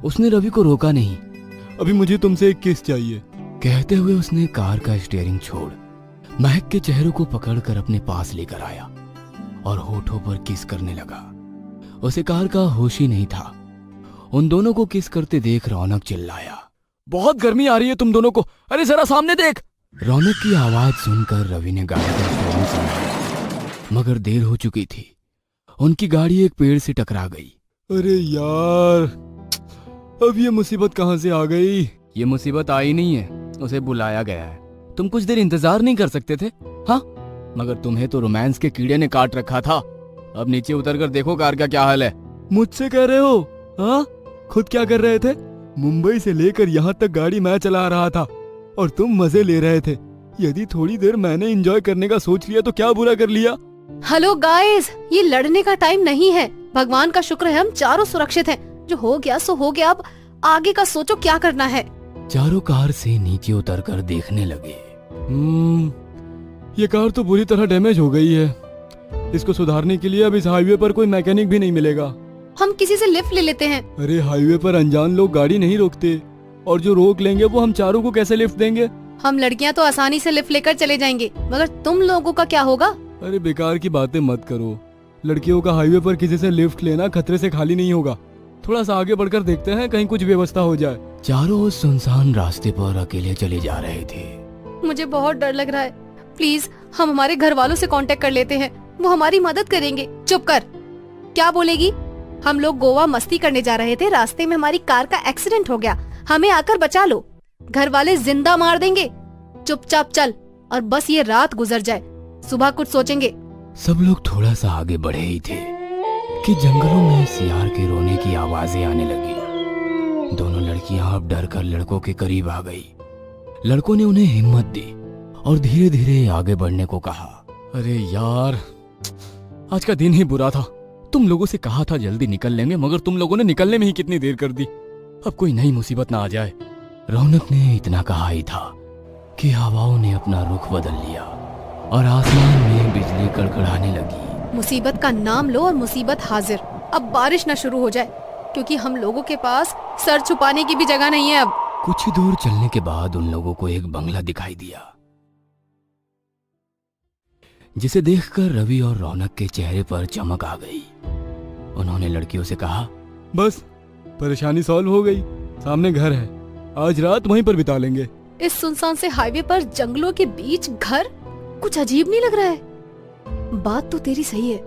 उसने रवि को रोका नहीं। अभी मुझे तुमसे एक किस चाहिए। कहते हुए उसने कार का स्टीयरिंग छोड़ महक के चेहरे को पकड़कर अपने पास लेकर आया और होठों पर किस करने लगा। उसे कार का होश ही नहीं था। उन दोनों को किस करते देख रौनक चिल्लाया, बहुत गर्मी आ रही है तुम दोनों को, अरे जरा सामने देख। रौनक की आवाज सुनकर रवि ने गाड़ी का स्टीयरिंग संभाला, मगर देर हो चुकी थी। उनकी गाड़ी एक पेड़ से टकरा गई। अरे यार, अब ये मुसीबत कहाँ से आ गई। ये मुसीबत आई नहीं है, उसे बुलाया गया है। तुम कुछ देर इंतजार नहीं कर सकते थे? हाँ, मगर तुम्हें तो रोमांस के कीड़े ने काट रखा था। अब नीचे उतर कर देखो कार का क्या हाल है। मुझसे कह रहे हो? हाँ, खुद क्या कर रहे थे? मुंबई से लेकर यहाँ तक गाड़ी मैं चला रहा था और तुम मजे ले रहे थे। यदि थोड़ी देर मैंने एंजॉय करने का सोच लिया तो क्या बुरा कर लिया। हेलो गाइस, ये लड़ने का टाइम नहीं है। भगवान का शुक्र है हम चारों सुरक्षित हैं। जो हो गया सो हो गया, अब आगे का सोचो क्या करना है। चारों कार से नीचे उतरकर देखने लगे। ये कार तो बुरी तरह डैमेज हो गई है। इसको सुधारने के लिए अब इस हाईवे पर कोई मैकेनिक भी नहीं मिलेगा। हम किसी से लिफ्ट ले लेते हैं। अरे हाईवे पर अनजान लोग गाड़ी नहीं रोकते, और जो रोक लेंगे वो हम चारों को कैसे लिफ्ट देंगे। हम लड़कियां तो आसानी से लिफ्ट लेकर चले जाएंगे, मगर तुम लोगों का क्या होगा? अरे बेकार की बातें मत करो। लड़कियों का हाईवे पर किसी से लिफ्ट लेना खतरे से खाली नहीं होगा। थोड़ा सा आगे बढ़कर देखते हैं, कहीं कुछ व्यवस्था हो जाए। चारों उस सुनसान रास्ते पर अकेले चले जा रहे थे। मुझे बहुत डर लग रहा है। प्लीज हम हमारे घर वालों से कांटेक्ट कर लेते हैं, वो हमारी मदद करेंगे। चुप कर, क्या बोलेगी? हम लोग गोवा मस्ती करने जा रहे थे, रास्ते में हमारी कार का एक्सीडेंट हो गया। हमें आकर बचा लो, घर वाले जिंदा मार देंगे। चुपचाप चल और बस ये रात गुजर जाए, सुबह कुछ सोचेंगे। सब लोग थोड़ा सा आगे बढ़े ही थे कि जंगलों में सियार के रोने की आवाजें आने लगी। दोनों लड़कियां अब डर कर लड़कों के करीब आ गई। लड़कों ने उन्हें हिम्मत दी और धीरे धीरे आगे बढ़ने को कहा। अरे यार, आज का दिन ही बुरा था। तुम लोगों से कहा था जल्दी निकल लेंगे, मगर तुम लोगों ने निकलने में ही कितनी देर कर दी। अब कोई नई मुसीबत ना आ जाए। रौनक ने इतना कहा ही था कि हवाओं ने अपना रुख बदल लिया और आसमान में बिजली कड़कड़ाने लगी। मुसीबत का नाम लो और मुसीबत हाजिर। अब बारिश न शुरू हो जाए, क्योंकि हम लोगों के पास सर छुपाने की भी जगह नहीं है अब। कुछ ही दूर चलने के बाद उन लोगों को एक बंगला दिखाई दिया, जिसे देखकर रवि और रौनक के चेहरे पर चमक आ गई। उन्होंने लड़कियों से कहा, बस परेशानी सॉल्व हो गई। सामने घर है, आज रात वहीं पर बिता लेंगे। इस सुनसान से हाईवे पर जंगलों के बीच घर, कुछ अजीब नहीं लग रहा है? बात तो तेरी सही है।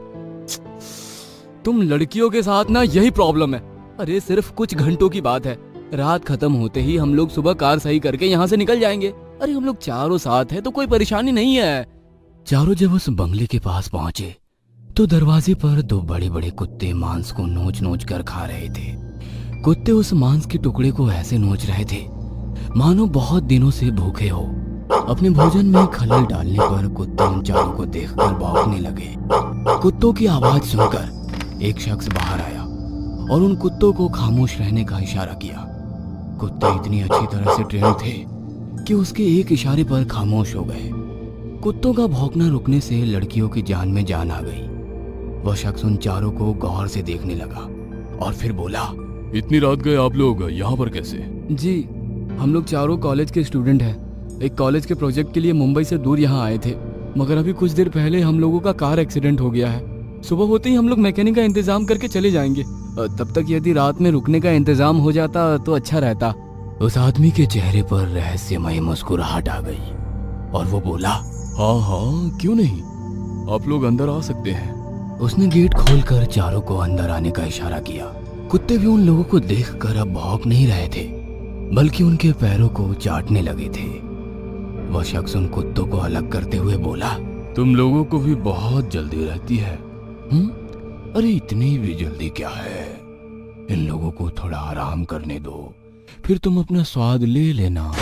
तुम लड़कियों के साथ ना यही प्रॉब्लम है। अरे सिर्फ कुछ घंटों की बात है, रात खत्म होते ही हम लोग सुबह कार सही करके यहाँ से निकल जाएंगे। अरे हम लोग चारों साथ हैं तो कोई परेशानी नहीं है। चारों जब उस बंगले के पास पहुंचे तो दरवाजे पर दो बड़े बड़े कुत्ते मांस को नोच नोच कर खा रहे थे। कुत्ते उस मांस के टुकड़े को ऐसे नोच रहे थे मानो बहुत दिनों से भूखे हो। अपने भोजन में खलल डालने पर कुत्ते उन चारों को देखकर भौंकने लगे। कुत्तों की आवाज सुनकर एक शख्स बाहर आया और उन कुत्तों को खामोश रहने का इशारा किया। कुत्ते इतनी अच्छी तरह से ट्रेन थे कि उसके एक इशारे पर खामोश हो गए। कुत्तों का भौंकना रुकने से लड़कियों की जान में जान आ गई। वह शख्स उन चारों को गौर से देखने लगा और फिर बोला, इतनी रात गए आप लोग यहाँ पर कैसे? जी, हम लोग चारों कॉलेज के स्टूडेंट हैं। एक कॉलेज के प्रोजेक्ट के लिए मुंबई से दूर यहाँ आए थे, मगर अभी कुछ देर पहले हम लोगों का कार एक्सीडेंट हो गया है। सुबह होते ही हम लोग मैकेनिक का इंतजाम करके चले जाएंगे। तब तक यदि रात में रुकने का इंतजाम हो जाता तो अच्छा रहता। उस आदमी के चेहरे पर रहस्यमय मुस्कुराहट आ गई और वो बोला, हाँ हाँ, क्यों नहीं, आप लोग अंदर आ सकते हैं। उसने गेट खोलकर चारों को अंदर आने का इशारा किया। कुत्ते भी उन लोगों को देखकर अब भौंक नहीं रहे थे, बल्कि उनके पैरों को चाटने लगे थे। वह शख्स उन कुत्तों को अलग करते हुए बोला, तुम लोगों को भी बहुत जल्दी रहती है। अरे इतनी भी जल्दी क्या है? इन लोगों को थोड़ा आराम करने दो, फिर तुम अपना स्वाद ले लेना।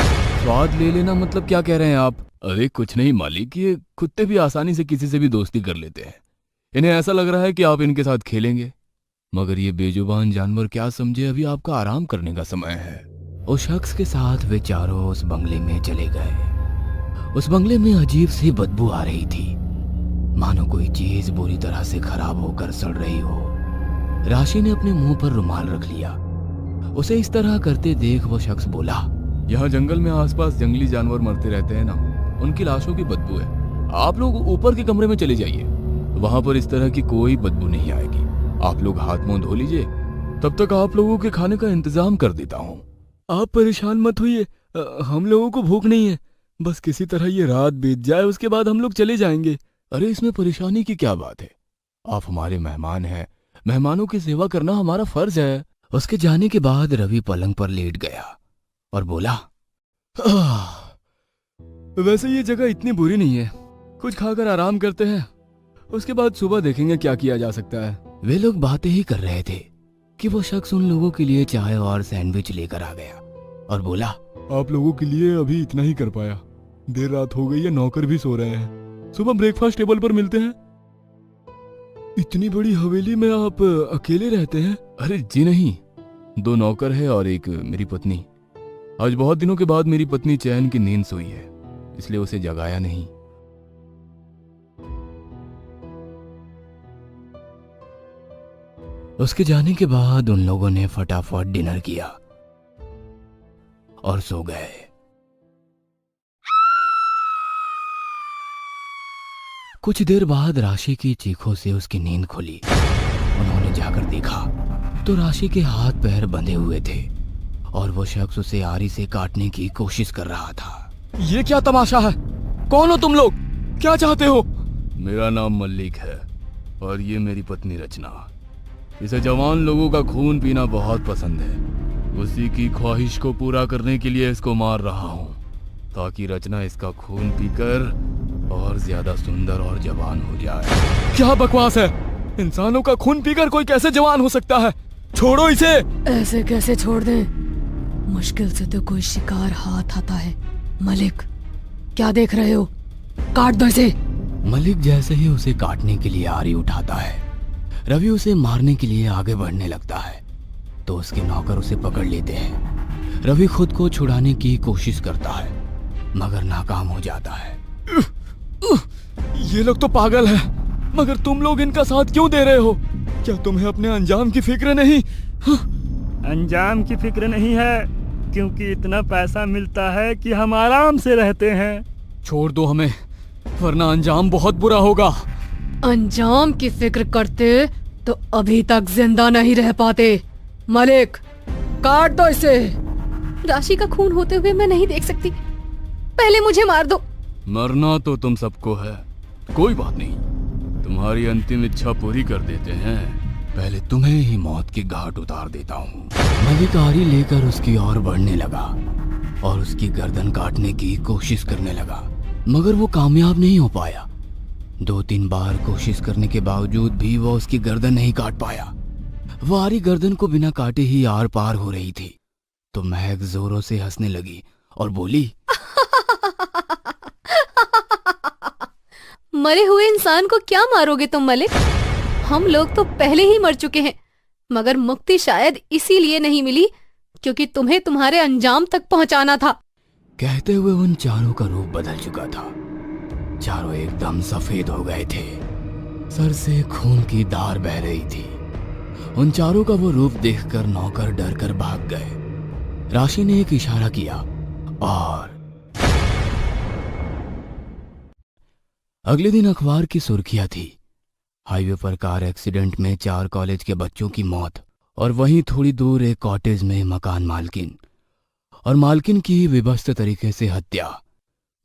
स्वाद ले लेना मतलब क्या कह रहे हैं आप? अरे कुछ नहीं मालिक, ये कुत्ते भी आसानी से किसी से भी दोस्ती कर लेते हैं। इन्हें ऐसा लग रहा है कि आप इनके साथ खेलेंगे, मगर ये बेजुबान जानवर क्या समझे अभी आपका आराम करने का समय है। उस शख्स के साथ वे चारों उस बंगले में चले गए। उस बंगले में अजीब सी बदबू आ रही थी, मानो कोई चीज बुरी तरह से खराब होकर सड़ रही हो। राशि ने अपने मुंह पर रुमाल रख लिया। उसे इस तरह करते देख वो शख्स बोला, यहाँ जंगल में आसपास जंगली जानवर मरते रहते हैं ना, उनकी लाशों की बदबू है। आप लोग ऊपर के कमरे में चले जाइए, वहां पर इस तरह की कोई बदबू नहीं आएगी। आप लोग हाथ मुंह धो लीजिए, तब तक आप लोगों के खाने का इंतजाम कर देता हूँ। आप परेशान मत होइए, हम लोगों को भूख नहीं है, बस किसी तरह ये रात बीत जाए, उसके बाद हम लोग चले जाएंगे। अरे इसमें परेशानी की क्या बात है, आप हमारे मेहमान हैं, मेहमानों की सेवा करना हमारा फर्ज है। उसके जाने के बाद रवि पलंग पर लेट गया और बोला, वैसे ये जगह इतनी बुरी नहीं है, कुछ खाकर आराम करते हैं, उसके बाद सुबह देखेंगे क्या किया जा सकता है। वे लोग बातें ही कर रहे थे कि वो शख्स उन लोगों के लिए चाय और सैंडविच लेकर आ गया और बोला, आप लोगों के लिए अभी इतना ही कर पाया, देर रात हो गई है, नौकर भी सो रहे हैं, सुबह ब्रेकफास्ट टेबल पर मिलते हैं। इतनी बड़ी हवेली में आप अकेले रहते हैं? अरे जी नहीं, 2 नौकर है और एक मेरी पत्नी। आज बहुत दिनों के बाद मेरी पत्नी चैन की नींद सोई है, इसलिए उसे जगाया नहीं। उसके जाने के बाद उन लोगों ने फटाफट डिनर किया और सो गए। कुछ देर बाद राशि की चीखों से उसकी नींद खुली। उन्होंने जाकर देखा तो राशि के हाथ पैर बंधे हुए थे और वो शख्स उसे आरी से काटने की कोशिश कर रहा था। ये क्या तमाशा है? कौन हो तुम लोग? क्या चाहते हो? मेरा नाम मल्लिक है और ये मेरी पत्नी रचना। इसे जवान लोगों का खून पीना बहुत पसंद है। उसी की ख्वाहिश को पूरा करने के लिए इसको मार रहा हूँ, ताकि रचना इसका खून पीकर और ज्यादा सुंदर और जवान हो जाए। क्या बकवास है? इंसानों का खून पीकर कोई कैसे जवान हो सकता है? छोड़ो इसे। ऐसे कैसे छोड़ दें? मुश्किल से तो कोई शिकार हाथ आता है। मलिक, क्या देख रहे हो? काट दो इसे। मलिक जैसे ही उसे काटने के लिए आरी उठाता है, रवि उसे मारने के लिए आगे बढ़ने लगता है तो उसके नौकर उसे पकड़ लेते हैं। रवि खुद को छुड़ाने की कोशिश करता है मगर नाकाम हो जाता है। ये लोग तो पागल हैं, मगर तुम लोग इनका साथ क्यों दे रहे हो? क्या तुम्हें अपने अंजाम की फिक्र नहीं? अंजाम की फिक्र नहीं है, क्योंकि इतना पैसा मिलता है कि हम आराम से रहते हैं। छोड़ दो हमें, वरना अंजाम बहुत बुरा होगा। अंजाम की फिक्र करते तो अभी तक जिंदा नहीं रह पाते। मलिक, काट दो इसे। राशि का खून होते हुए मैं नहीं देख सकती, पहले मुझे मार दो। मरना तो तुम सबको है, कोई बात नहीं, तुम्हारी अंतिम इच्छा पूरी कर देते हैं। पहले तुम्हें ही मौत के घाट उतार देता हूँ। मलिक आरी लेकर उसकी ओर बढ़ने लगा और उसकी गर्दन काटने की कोशिश करने लगा, मगर वो कामयाब नहीं हो पाया। 2-3 बार कोशिश करने के बावजूद भी वो उसकी गर्दन नहीं काट पाया। वो आरी गर्दन को बिना काटे ही आर पार हो रही थी तो महक जोरों से हंसने लगी और बोली, मरे हुए इंसान को क्या मारोगे तुम मलिक? हम लोग तो पहले ही मर चुके हैं, मगर मुक्ति शायद इसीलिए नहीं मिली क्योंकि तुम्हें तुम्हारे अंजाम तक पहुंचाना था। कहते हुए उन चारों का रूप बदल चुका था। चारों एकदम सफेद हो गए थे, सर से खून की धार बह रही थी। उन चारों का वो रूप देखकर नौकर डर कर भाग गए। राशि ने एक इशारा किया और अगले दिन अखबार की सुर्खियां थी, हाईवे पर कार एक्सीडेंट में 4 कॉलेज के बच्चों की मौत और वहीं थोड़ी दूर एक कॉटेज में मकान मालकिन और मालकिन की विभत्स तरीके से हत्या।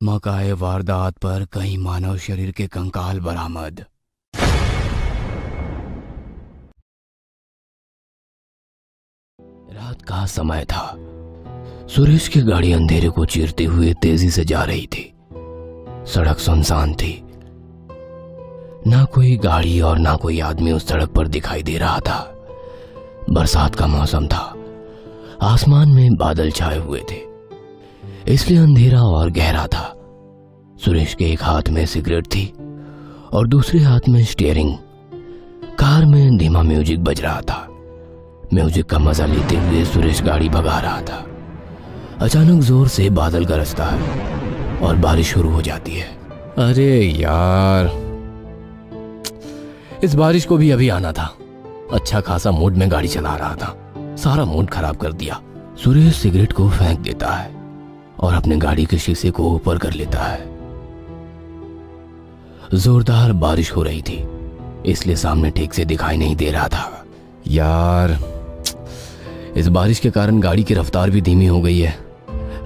मौकाए वारदात पर कई मानव शरीर के कंकाल बरामद। रात का समय था। सुरेश की गाड़ी अंधेरे को चीरते हुए तेजी से जा रही थी। सड़क सुनसान थी, ना कोई गाड़ी और ना कोई आदमी उस सड़क पर दिखाई दे रहा था। बरसात का मौसम था, आसमान में बादल छाए हुए थे, इसलिए अंधेरा और गहरा था। सुरेश के एक हाथ में सिगरेट थी और दूसरे हाथ में स्टीयरिंग कार में धीमा म्यूजिक बज रहा था। म्यूजिक का मजा लेते हुए सुरेश गाड़ी भगा रहा था। अचानक जोर से बादल गरजता है और बारिश शुरू हो जाती है। अरे यार, इस बारिश को भी अभी आना था। अच्छा खासा मूड में गाड़ी चला रहा था, सारा मूड खराब कर दिया। सुरेश सिगरेट को फेंक देता है और अपने गाड़ी के शीशे को ऊपर कर लेता है। जोरदार बारिश हो रही थी, इसलिए सामने ठीक से दिखाई नहीं दे रहा था। यार, इस बारिश के कारण गाड़ी की रफ्तार भी धीमी हो गई है।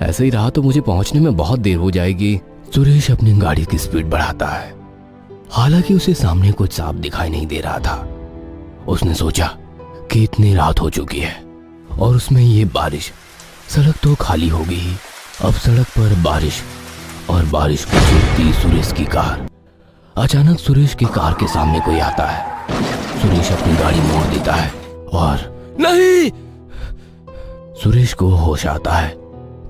ऐसे ही रहा तो मुझे पहुंचने में बहुत देर हो जाएगी। सुरेश अपनी गाड़ी की स्पीड बढ़ाता है। हालांकि उसे सामने कुछ साफ दिखाई नहीं दे रहा था। उसने सोचा कि इतनी रात हो चुकी है और उसमें ये बारिश, सड़क तो खाली हो गई। अब सड़क पर बारिश और बारिश को चीरती सुरेश की कार। अचानक सुरेश की कार के सामने कोई आता है। सुरेश अपनी गाड़ी मोड़ देता है और नहीं! सुरेश को होश आता है।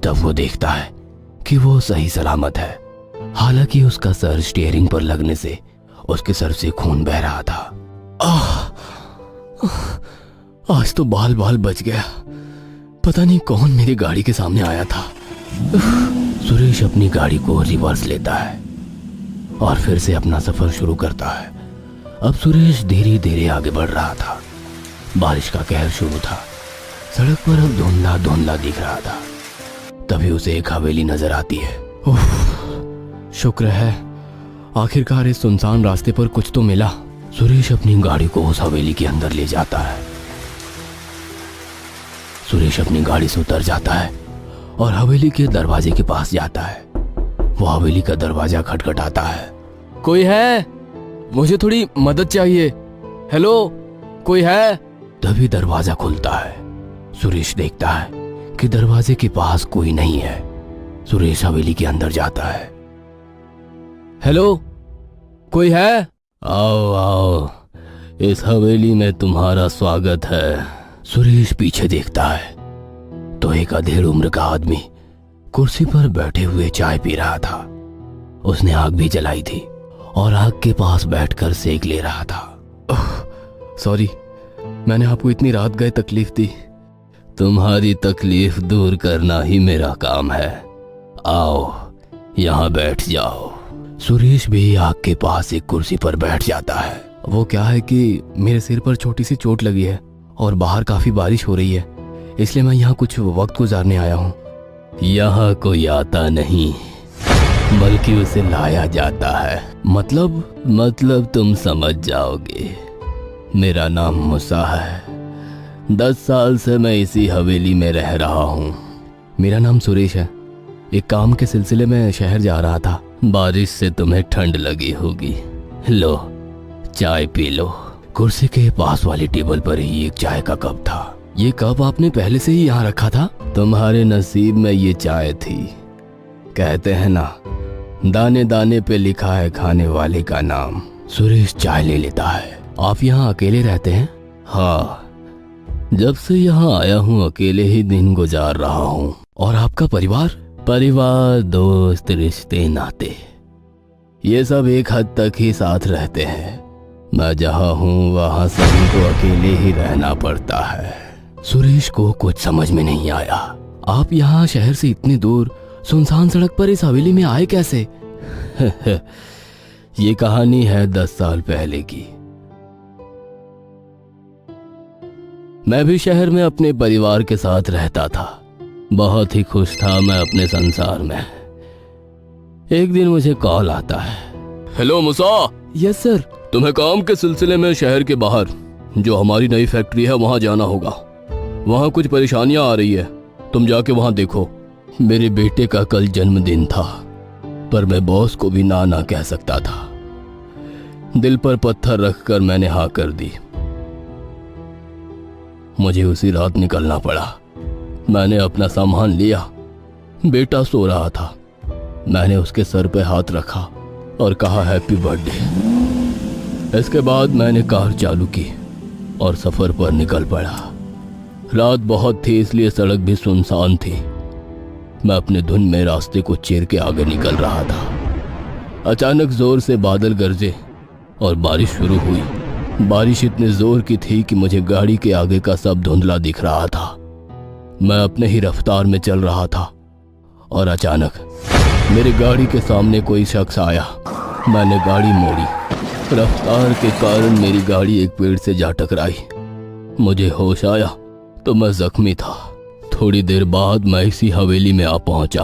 तब वो देखता है कि वो सही सलामत है। हालांकि उसका सर स्टीयरिंग पर लगने से उसके सर से खून बह रहा था। आज तो बाल बाल बच गया। पता नहीं कौन मेरी गाड़ी के सामने आया था। सुरेश अपनी गाड़ी को रिवर्स लेता है और फिर से अपना सफर शुरू करता है। अब सुरेश धीरे धीरे आगे बढ़ रहा था। बारिश का कहर शुरू था। सड़क पर अब धुंधला धुंधला दिख रहा था। तभी उसे एक हवेली नजर आती है। शुक्र है, आखिरकार इस सुनसान रास्ते पर कुछ तो मिला। सुरेश अपनी गाड़ी को उस हवेली के अंदर ले जाता है। सुरेश अपनी गाड़ी से उतर जाता है और हवेली के दरवाजे के पास जाता है। वो हवेली का दरवाजा खटखटाता है। कोई है? मुझे थोड़ी मदद चाहिए। हेलो, कोई है? तभी दरवाजा खुलता है। सुरेश देखता है कि दरवाजे के पास कोई नहीं है। सुरेश हवेली के अंदर जाता है। हेलो, कोई है? आओ आओ, इस हवेली में तुम्हारा स्वागत है। सुरेश पीछे देखता है तो एक अधेड़ उम्र का आदमी कुर्सी पर बैठे हुए चाय पी रहा था। उसने आग भी जलाई थी और आग के पास बैठकर सेक ले रहा था। सॉरी, मैंने आपको इतनी रात गए तकलीफ दी। तुम्हारी तकलीफ दूर करना ही मेरा काम है। आओ, यहाँ बैठ जाओ। सुरेश भी आग के पास एक कुर्सी पर बैठ जाता है। वो क्या है कि मेरे सिर पर छोटी सी चोट लगी है और बाहर काफी बारिश हो रही है, इसलिए मैं यहाँ कुछ वक्त गुजारने आया हूँ। यहाँ कोई आता नहीं, बल्कि उसे लाया जाता है। मतलब तुम समझ जाओगे। मेरा नाम मूसा है। 10 साल से मैं इसी हवेली में रह रहा हूँ। मेरा नाम सुरेश है। एक काम के सिलसिले में शहर जा रहा था। बारिश से तुम्हें ठंड लगी होगी। लो, चाय पी लो। कुर्सी के पास वाली टेबल पर ही एक चाय का कप था। ये कप आपने पहले से ही यहाँ रखा था? तुम्हारे नसीब में ये चाय थी। कहते हैं ना, दाने दाने पे लिखा है खाने वाले का नाम। सुरेश चाय ले लेता है। आप यहाँ अकेले रहते हैं? हाँ, जब से यहाँ आया हूँ अकेले ही दिन गुजार रहा हूँ। और आपका परिवार? परिवार, दोस्त, रिश्ते, नाते, ये सब एक हद तक ही साथ रहते हैं। मैं जहाँ हूँ वहाँ सभी को अकेले ही रहना पड़ता है। सुरेश को कुछ समझ में नहीं आया। आप यहाँ शहर से इतनी दूर सुनसान सड़क पर इस हवेली में आए कैसे? ये कहानी है 10 साल पहले की। मैं भी शहर में अपने परिवार के साथ रहता था। बहुत ही खुश था मैं अपने संसार में। एक दिन मुझे कॉल आता है। हेलो मूसा। Yes sir. तुम्हें काम के सिलसिले में शहर के बाहर जो हमारी नई फैक्ट्री है वहां जाना होगा। वहां कुछ परेशानियां आ रही है, तुम जाके वहां देखो। मेरे बेटे का कल जन्मदिन था, पर मैं बॉस को भी ना कह सकता था। दिल पर पत्थर रखकर मैंने हाँ कर दी। मुझे उसी रात निकलना पड़ा। मैंने अपना सामान लिया। बेटा सो रहा था। मैंने उसके सर पे हाथ रखा और कहा हैप्पी बर्थडे। इसके बाद मैंने कार चालू की और सफर पर निकल पड़ा। रात बहुत थी, इसलिए सड़क भी सुनसान थी। मैं अपने धुन में रास्ते को चीर के आगे निकल रहा था। अचानक जोर से बादल गरजे और बारिश शुरू हुई। बारिश इतने जोर की थी कि मुझे गाड़ी के आगे का सब धुंधला दिख रहा था। मैं अपने ही रफ्तार में चल रहा था और अचानक मेरी गाड़ी के सामने कोई शख्स आया। मैंने गाड़ी मोड़ी। रफ्तार के कारण मेरी गाड़ी एक पेड़ से जा टकराई। मुझे होश आया तो मैं जख्मी था। थोड़ी देर बाद मैं इसी हवेली में आ पहुंचा।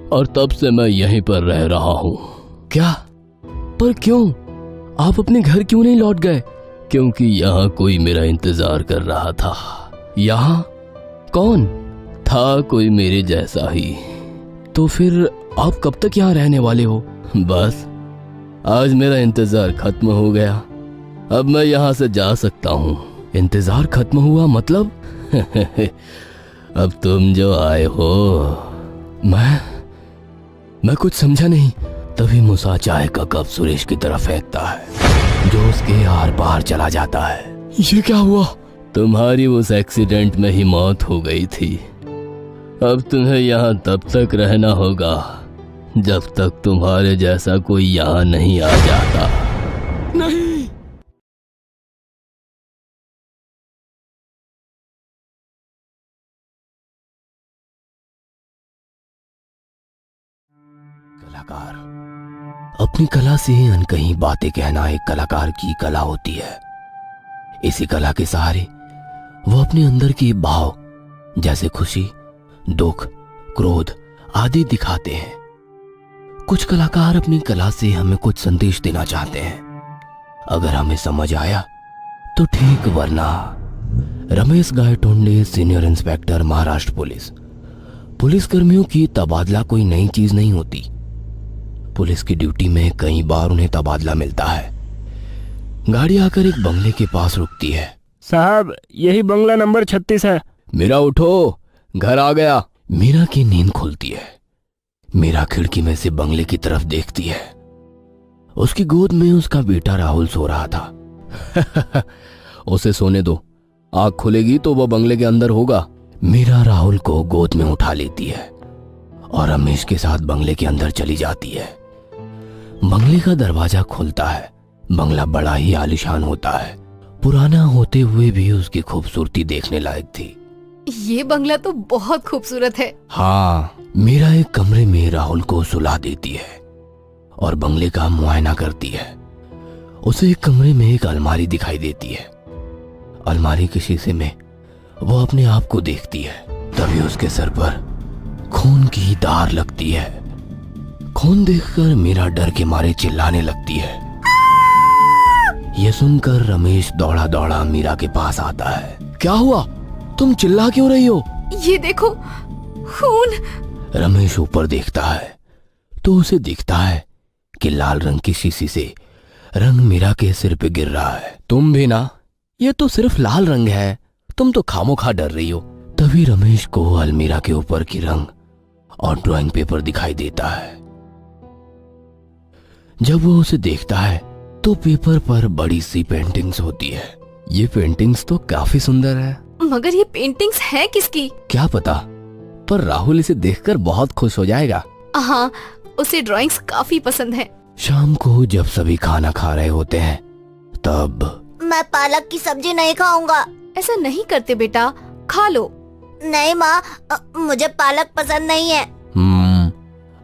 और तब से मैं यहीं पर रह रहा हूँ। क्या? पर क्यों? आप अपने घर क्यों नहीं लौट गए? क्योंकि यहाँ कोई मेरा इंतजार कर रहा था। यहाँ कौन था? कोई मेरे जैसा ही। तो फिर आप कब तक यहाँ रहने वाले हो? बस आज मेरा इंतजार खत्म हो गया। अब मैं यहाँ से जा सकता हूँ। इंतजार खत्म हुआ मतलब? अब तुम जो आए हो। मैं कुछ समझा नहीं। तभी मूसा चाय का कप सुरेश की तरफ फेंकता है जो उसके आर पार चला जाता है। ये क्या हुआ? तुम्हारी उस एक्सीडेंट में ही मौत हो गई थी। अब तुम्हें यहाँ तब तक रहना होगा जब तक तुम्हारे जैसा कोई यहाँ नहीं आ जाता। नहीं। कलाकार अपनी कला से अनकही बातें कहना एक कलाकार की कला होती है। इसी कला के सहारे वो अपने अंदर के भाव जैसे खुशी, दुख, क्रोध आदि दिखाते हैं। कुछ कलाकार अपनी कला से हमें कुछ संदेश देना चाहते हैं। अगर हमें समझ आया तो ठीक, वरना Ramesh Gaitonde, senior inspector, Maharashtra police. Police कर्मियों की तबादला कोई नई चीज नहीं होती। पुलिस की ड्यूटी में कई बार उन्हें तबादला मिलता है। गाड़ी आकर एक बंगले के पास रुकती है। साहब, यही बंगला नंबर 36 है। मीरा उठो, घर आ गया। मीरा की नींद खुलती है। मीरा खिड़की में से बंगले की तरफ देखती है। उसकी गोद में उसका बेटा राहुल सो रहा था। उसे सोने दो, आंख खुलेगी तो वह बंगले के अंदर होगा। मीरा राहुल को गोद में उठा लेती है और रमेश के साथ बंगले के अंदर चली जाती है। बंगले का दरवाजा खुलता है। बंगला बड़ा ही आलीशान होता है। पुराना होते हुए भी उसकी खूबसूरती देखने लायक थी। ये बंगला तो बहुत खूबसूरत है। हाँ, मीरा एक कमरे में राहुल को सुला देती है और बंगले का मुआयना करती है। उसे एक कमरे में एक अलमारी दिखाई देती है। अलमारी के शीशे में वो अपने आप को देखती है। तभी उसके सर पर खून की धार लगती है। खून देखकर मीरा डर के मारे चिल्लाने लगती है। यह सुनकर रमेश दौड़ा दौड़ा मीरा के पास आता है। क्या हुआ? तुम चिल्ला क्यों रही हो? ये देखो, खून। रमेश ऊपर देखता है तो उसे दिखता है कि लाल रंग की शीशी से रंग मीरा के सिर पे गिर रहा है। तुम भी ना? ये तो सिर्फ लाल रंग है, तुम तो खामोखा डर रही हो। तभी रमेश को अलमीरा के ऊपर की रंग और ड्राइंग पेपर दिखाई देता है। जब वो उसे देखता है तो पेपर पर बड़ी सी पेंटिंग्स होती है। ये पेंटिंग्स तो काफी सुंदर है। मगर ये पेंटिंग्स हैं किसकी? क्या पता, पर राहुल इसे देखकर बहुत खुश हो जाएगा। हाँ, उसे ड्राइंग्स काफी पसंद है। शाम को जब सभी खाना खा रहे होते हैं तब मैं पालक की सब्जी नहीं खाऊंगा। ऐसा नहीं करते बेटा, खा लो। नहीं माँ, मुझे पालक पसंद नहीं है।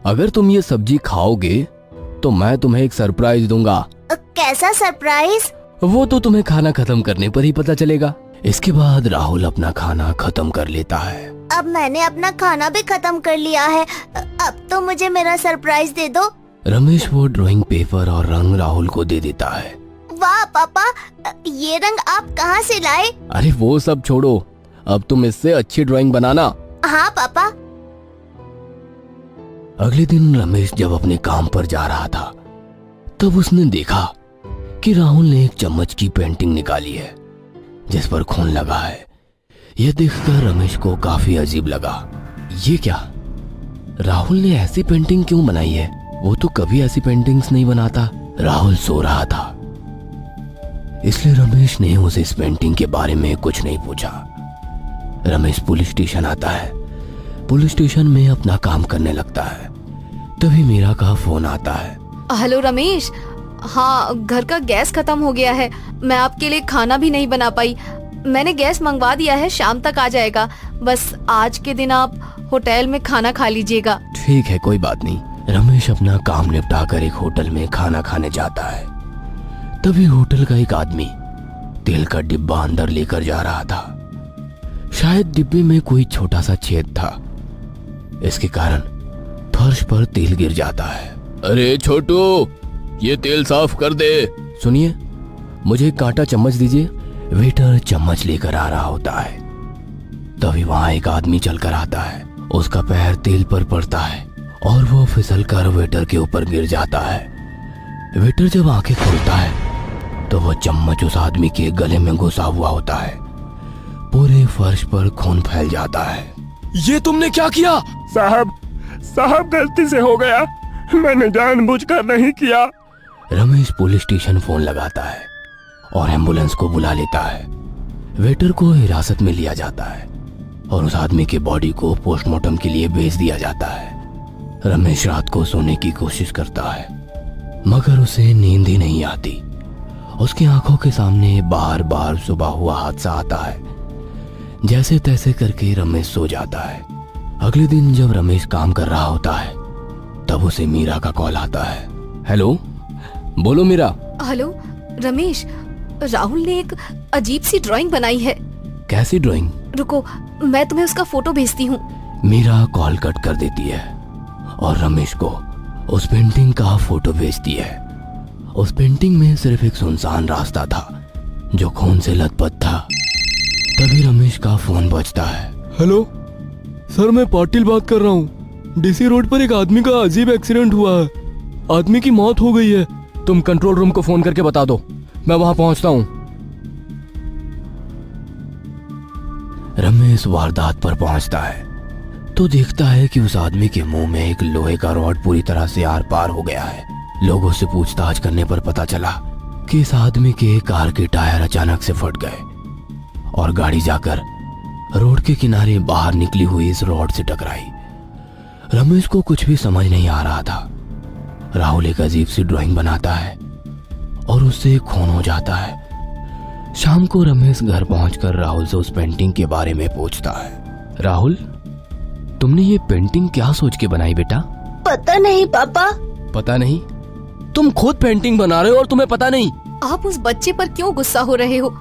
अगर तुम ये सब्जी खाओगे तो मैं तुम्हें एक सरप्राइज दूंगा। कैसा सरप्राइज? वो तो तुम्हें खाना खत्म करने पर ही पता चलेगा। इसके बाद राहुल अपना खाना खत्म कर लेता है। अब मैंने अपना खाना भी खत्म कर लिया है, अब तो मुझे मेरा सरप्राइज दे दो। रमेश वो ड्राइंग पेपर और रंग राहुल को दे देता है। वाह पापा, ये रंग आप कहाँ से लाए? अरे वो सब छोड़ो, अब तुम इससे अच्छी ड्राइंग बनाना। हाँ पापा। अगले दिन रमेश जब अपने काम पर जा रहा था तब उसने देखा कि राहुल ने एक चम्मच की पेंटिंग निकाली है जिस पर खून लगा है। यह देखकर रमेश को काफी अजीब लगा। ये क्या, राहुल ने ऐसी पेंटिंग क्यों बनाई है? वो तो कभी ऐसी पेंटिंग्स नहीं बनाता। राहुल सो रहा था, इसलिए रमेश ने उसे इस पेंटिंग के बारे में कुछ नहीं पूछा। रमेश पुलिस स्टेशन आता है। पुलिस स्टेशन में अपना काम करने लगता है। तभी मीरा का फोन आता है। हेलो रमेश, हाँ घर का गैस खत्म हो गया है, मैं आपके लिए खाना भी नहीं बना पाई। मैंने गैस मंगवा दिया है, शाम तक आ जाएगा। बस आज के दिन आप होटल में खाना खा लीजिएगा। ठीक है, कोई बात नहीं। रमेश अपना काम निपटा कर एक होटल में खाना खाने जाता है। तभी होटल का एक आदमी तेल का डिब्बा अंदर लेकर जा रहा था। शायद डिब्बे में कोई छोटा सा छेद था, इसके कारण फर्श पर तेल गिर जाता है। अरे छोटू, ये तेल साफ कर दे। सुनिए, मुझे एक कांटा चम्मच दीजिए। वेटर चम्मच लेकर आ रहा होता है। तभी वहां एक आदमी चलकर आता है। उसका पैर तेल पर पड़ता है और वो फिसलकर वेटर के ऊपर गिर जाता है। वेटर जब आंखें खोलता है तो वो चम्मच उस आदमी के गले में घुसा हुआ होता है। पूरे फर्श पर खून फैल जाता है। ये तुमने क्या किया? साहब गलती से हो गया, मैंने जानबूझकर नहीं किया। रमेश पुलिस स्टेशन फोन लगाता है और एम्बुलेंस को बुला लेता है। वेटर को हिरासत में लिया जाता है और उस आदमी के बॉडी को पोस्टमार्टम के लिए भेज दिया जाता है। रमेश रात को सोने की कोशिश करता है मगर उसे नींद ही नहीं आती। उसकी आंखों के सामने बार बार सुबह हुआ हादसा आता है। जैसे तैसे करके रमेश सो जाता है। अगले दिन जब रमेश काम कर रहा होता है तब उसे मीरा का कॉल आता है। हेलो, बोलो मीरा। हेलो रमेश, राहुल ने एक अजीब सी ड्राइंग बनाई है। कैसी ड्राइंग? रुको, मैं तुम्हें उसका फोटो भेजती हूँ। मीरा कॉल कट कर देती है और रमेश को उस पेंटिंग का फोटो भेजती है। उस पेंटिंग में सिर्फ एक सुनसान रास्ता था जो खून से लथपथ था। तभी रमेश का फोन बजता है। हेलो सर, मैं पाटिल बात कर रहा हूँ। डीसी रोड पर एक आदमी का अजीब एक्सीडेंट हुआ है। आदमी की मौत हो गई है। तुम कंट्रोल रूम को फोन करके बता दो, मैं वहां पहुंचता हूं। रमेश वारदात पर पहुंचता है तो देखता है कि उस आदमी के मुंह में एक लोहे का रॉड पूरी तरह से आर पार हो गया है। लोगों से पूछताछ करने पर पता चला कि इस आदमी के कार के टायर अचानक से फट गए और गाड़ी जाकर रोड के किनारे बाहर निकली हुई इस रॉड से टकराई। रमेश को कुछ भी समझ नहीं आ रहा था। राहुल एक अजीब सी ड्राइंग बनाता है और उससे खून हो जाता है। शाम को रमेश घर पहुंचकर राहुल से उस पेंटिंग के बारे में पूछता है। राहुल, तुमने ये पेंटिंग क्या सोच के बनाई बेटा? पता नहीं पापा। पता नहीं? तुम खुद पेंटिंग बना रहे हो और तुम्हें पता नहीं? आप उस बच्चे पर क्यों गुस्सा हो रहे हो?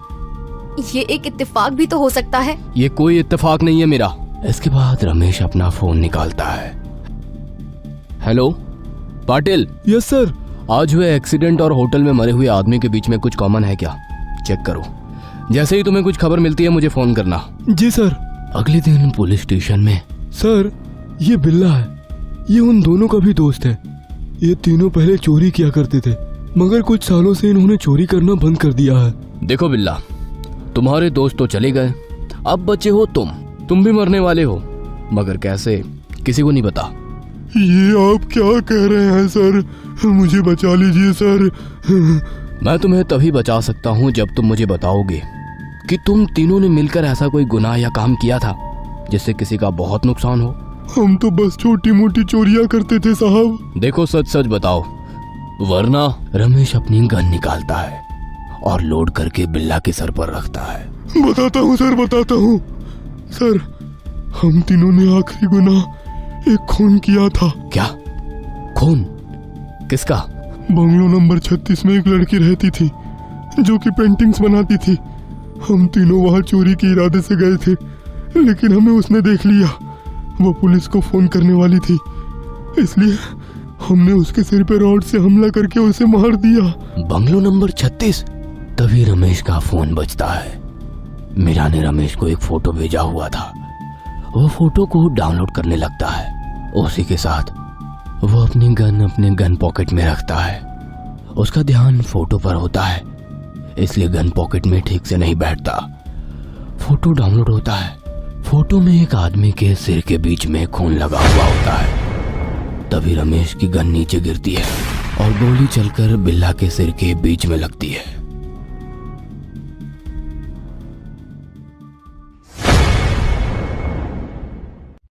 ये एक इत्तेफाक भी तो हो सकता है। ये कोई इत्तेफाक नहीं है मेरा। इसके बाद रमेश अपना फोन निकालता है। हेलो पाटिल। Yes sir. आज हुए एक्सीडेंट और होटल में मरे हुए आदमी के बीच में कुछ कॉमन है क्या? चेक करो। जैसे ही तुम्हें कुछ खबर मिलती है मुझे फोन करना। जी सर। अगले दिन पुलिस स्टेशन में। सर, ये बिल्ला है। ये उन दोनों का भी दोस्त है। ये तीनों पहले चोरी किया करते थे मगर कुछ सालों से इन्होंने चोरी करना बंद कर दिया है। देखो बिल्ला, तुम्हारे दोस्त तो चले गए, अब बचे हो तुम भी मरने वाले हो, मगर कैसे किसी को नहीं पता। ये आप क्या कह रहे हैं सर? मुझे बचा लीजिए सर। मैं तुम्हें तभी बचा सकता हूँ जब तुम मुझे बताओगे कि तुम तीनों ने मिलकर ऐसा कोई गुनाह या काम किया था जिससे किसी का बहुत नुकसान हो। हम तो बस छोटी मोटी चोरियां करते थे साहब। देखो सच सच बताओ वरना। रमेश अपनी गन निकालता है और लोड करके बिल्ला के सर पर रखता है। बताता हूँ सर, बताता हूँ सर। हम तीनों ने आखिरी गुनाह एक खून किया था। क्या खून? किसका? बंगलो नंबर 36 में एक लड़की रहती थी जो कि पेंटिंग्स बनाती थी। हम तीनों वहां चोरी के इरादे से गए थे लेकिन हमें उसने देख लिया। वो पुलिस को फोन करने वाली थी, इसलिए हमने उसके सिर पे रॉड से हमला करके उसे मार दिया। Bungalow number 36। तभी रमेश का फोन बजता है। मीरा ने रमेश को एक फोटो भेजा हुआ था। वो फोटो को डाउनलोड करने लगता है। उसी के साथ वो अपनी गन अपने गन पॉकेट में रखता है। उसका ध्यान फोटो पर होता है, इसलिए गन पॉकेट में ठीक से नहीं बैठता। फोटो डाउनलोड होता है। फोटो में एक आदमी के सिर के बीच में खून लगा हुआ होता है। तभी रमेश की गन नीचे गिरती है और गोली चलकर बिल्ला के सिर के बीच में लगती है।